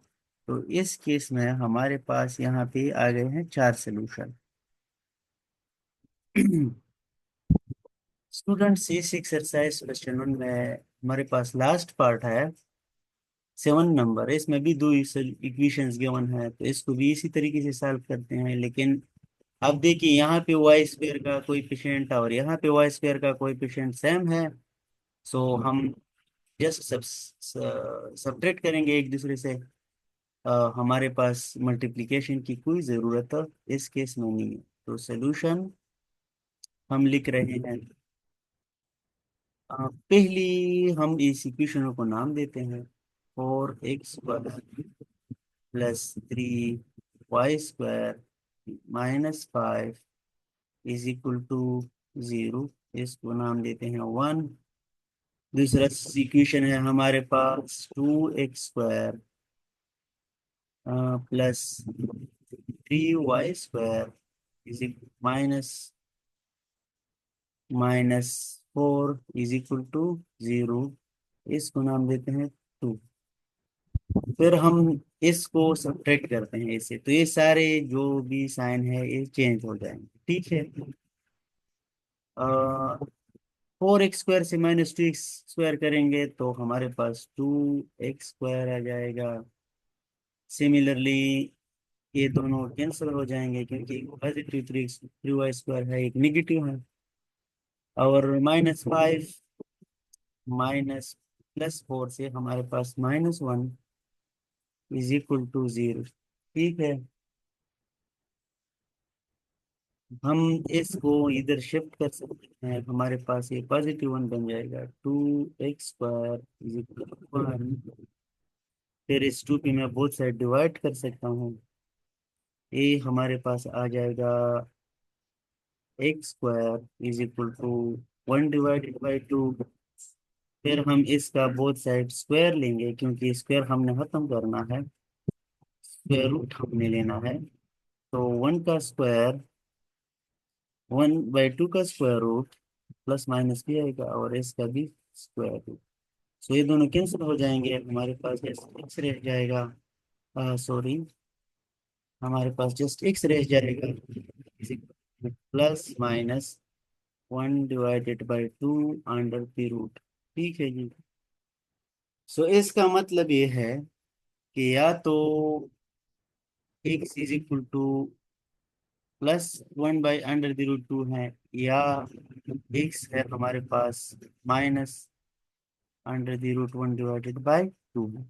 तो इस केस में हमारे पास यहाँ पे आ गए हैं 4 सोल्यूशन। स्टूडेंट्स, इस एक्सरसाइज क्वेश्चन 1 में हमारे पास लास्ट पार्ट है 7 नंबर। इसमें भी दो इक्वेशंस गिवन है, तो इसको भी इसी तरीके से सॉल्व करते हैं। लेकिन अब देखिए, यहाँ पे y² का कोएफिशिएंट और यहाँ पे y² का कोएफिशिएंट सेम है, सो हम जस्ट सब्ट्रैक्ट करेंगे एक दूसरे से। हमारे पास मल्टीप्लिकेशन की कोई ज़रूरत इस केस में नहीं है। तो सोल्यूशन हम लिख रहे हैं, पहली हम इस इक्वेशन को नाम देते हैं 4x² +3y² -5 is equal to 0। इसको नाम देते हैं 1। दूसरा इक्वेशन है हमारे पास 2x² +3y² is -4 is equal to 0। इसको नाम देते हैं 2। फिर हम इसको सब्ट्रैक्ट करते हैं इससे, तो ये सारे जो भी साइन है ये चेंज हो जाएंगे। ठीक है, 4x² से -2x² करेंगे तो हमारे पास 2x² आ जाएगा। सिमिलरली ये दोनों कैंसिल हो जाएंगे क्योंकि एक पॉजिटिव 3y² है, एक निगेटिव है। और -5 माइनस +4 से हमारे पास -1 इज इक्वल टू 0। ठीक है, हम इसको इधर शिफ्ट कर सकते हैं, हमारे पास ये +1 बन जाएगा। 2x² is equal to 1। फिर इस 2 की मैं बोथ साइड डिवाइड कर सकता हूँ, ये हमारे पास आ जाएगा x² इज इक्वल टू 1/2। फिर हम इसका बोथ साइड स्क्वायर लेंगे क्योंकि स्क्वायर हमने खत्म करना है, स्क्वायर रूट हमने लेना है। तो 1 का स्क्वायर 1/2 का स्क्वायर रूट प्लस माइनस भी आएगा, और इसका भी स्क्वायर रूट। सो ये दोनों कैंसिल हो जाएंगे, हमारे पास जस्ट x रह जाएगा। सॉरी, हमारे पास जस्ट x रह जाएगा, +(1/2)√। ठीक है जी। सो इसका मतलब ये है कि या तो x इज इक्वल टू +(1/√2) है, या x है हमारे पास -√1/2 है।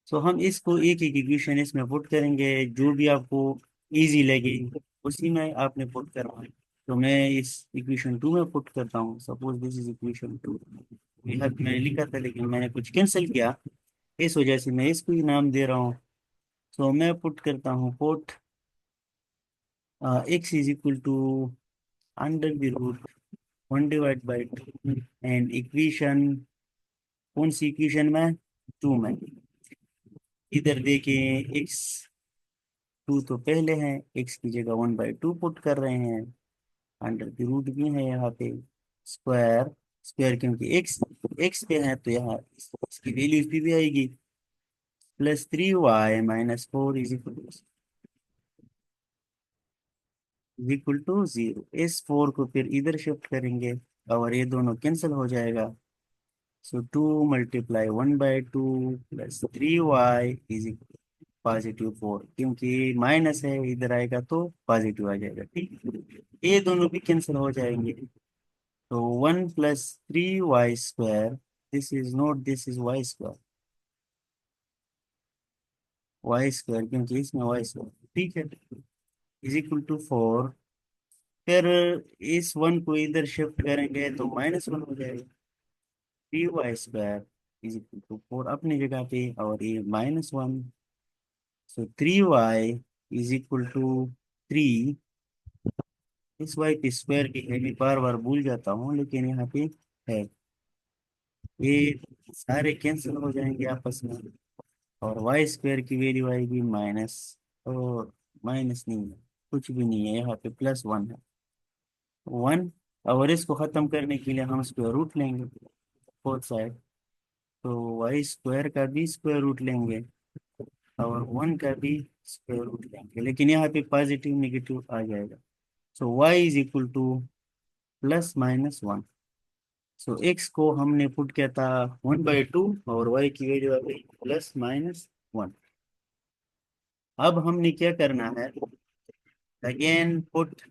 सो हम इसको एक एक इक्वेशन इसमें पुट करेंगे, जो भी आपको इजी लगे उसी में आपने पुट करना है। तो मैं इस इक्वेशन 2 में पुट करता हूँ। Suppose this is equation 2। यहाँ पे मैंने लिखा था लेकिन मैंने कुछ कैंसिल किया, इस वजह से मैं इसको ही नाम दे रहा हूँ। सो मैं पुट करता हूँ, put x is equal to under the root 1/2 and equation, कौन सी इक्वेशन में, 2 में। इधर देखें एक्स टू तो पहले है, एक्स की जगह 1/2 पुट कर रहे हैं, अंडर द रूट भी है यहाँ पे, स्क्वायर, स्क्वायर क्योंकि एक्स एक्स पे है तो यहाँ इसकी वैल्यूज भी आएगी, +3y - 4 इज इक्वल टू 0। इस 4 को फिर इधर शिफ्ट करेंगे और ये दोनों कैंसिल हो जाएगा। सो 2 × 1/2 +3y इज +4, क्योंकि माइनस है इधर आएगा तो पॉजिटिव आ जाएगा, ठीक। ये दोनों भी कैंसिल हो जाएंगे, तो 1 + 3y², this is not, this is y², y² क्योंकि इसमें y², ठीक है, इज इक्वल टू 4। फिर इस 1 को इधर शिफ्ट करेंगे तो -1 हो जाएगा, 3y² इज इक्वल टू 4 अपनी जगह पे, और ये -1, सो 3y इज इक्वल टू 3। इस वाई की स्क्वायर की है, मैं बार बार भूल जाता हूँ लेकिन यहाँ पे है, ये सारे कैंसिल हो जाएंगे आपस में, और y² की वैल्यू आएगी माइनस, और माइनस नहीं है, कुछ भी नहीं है, यहाँ पे +1 है, 1। और इसको खत्म करने के लिए हम स्क्वायर रूट लेंगे फोर्थ साइड, तो y² का भी स्क्वायर रूट लेंगे और 1 का भी स्क्वायर रूट लेंगे, लेकिन यहाँ पे पॉजिटिव नेगेटिव आ जाएगा। So y +-1। सो x को हमने पुट किया था 1/2 और y की वैल्यू आ गई +-1। अब हमने क्या करना है, again put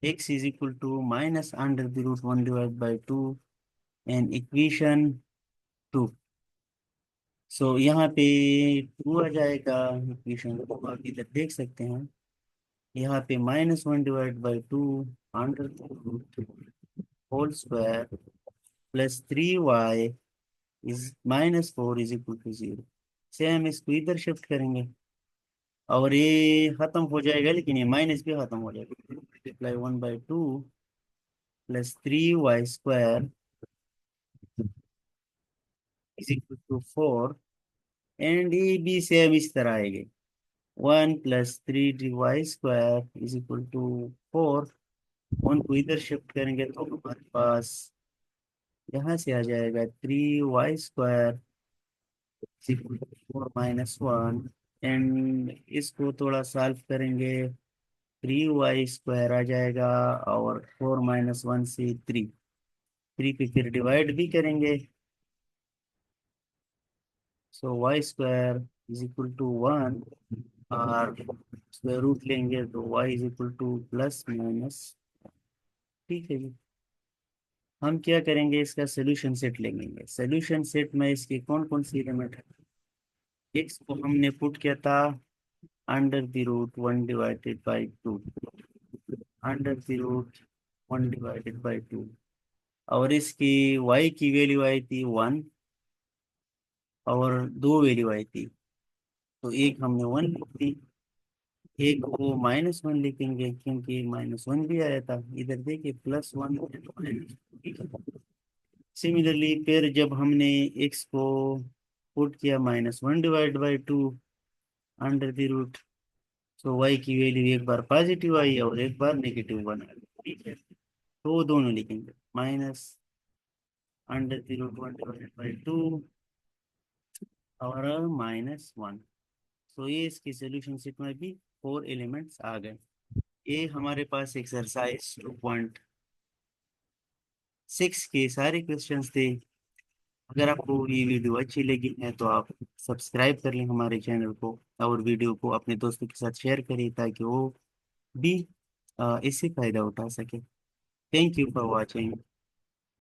x is equal to -√1/2 and equation 2। सो यहाँ पे 2 आ जाएगा, इक्वेशन को आप इधर देख सकते हैं, यहाँ पे -1/2 under root whole square +3y is -4 is equal to 0। Same इसको इधर शिफ्ट करेंगे और ये खत्म हो जाएगा, लेकिन ये माइनस भी खत्म हो जाएगा, multiply 1/2 +3y² is equal to 4, and ये भी सेम इस तरह आएगी, 1 + 3y² इज इक्वल टू 4। 1 को इधर शिफ्ट करेंगे तो हमारे पास यहाँ से आ जाएगा 3y² =4 - 1, एंड इसको थोड़ा सॉल्व करेंगे, 3y² आ जाएगा, और 4 - 1 से 3, 3 पे फिर डिवाइड भी करेंगे, सो y² इज इक्वल टू 1, और स्क्वायर रूट लेंगे तो y इज इक्वल टू +-, ठीक है जी। हम क्या करेंगे, इसका सोल्यूशन सेट लेंगे, सोल्यूशन सेट में इसके कौन कौन सी एलिमेंट है, x को हमने पुट किया था √1/2, √1/2, और इसकी y की वैल्यू आई थी 1, और 2 वैल्यू आई थी, तो एक हमने 1 लिख दी, एक को -1 लिखेंगे क्योंकि -1 भी आया था, इधर देखिए +1। सिमिलरली फिर जब हमने x को पुट किया -1/2 अंडर द रूट, तो y की वैल्यू एक बार पॉजिटिव आई और एक बार नेगेटिव बना, ठीक है, तो वो दोनों लिखेंगे, -√1/2 और -1। तो ये इसकी सोल्यूशन सेट में भी 4 एलिमेंट्स आ गए। ये हमारे पास एक्सरसाइज 2.6 के सारे क्वेश्चंस थे। अगर आपको ये वीडियो अच्छी लगी है तो आप सब्सक्राइब कर लें हमारे चैनल को, और वीडियो को अपने दोस्तों के साथ शेयर करें ताकि वो भी इससे फायदा उठा सके। Thank you for watching.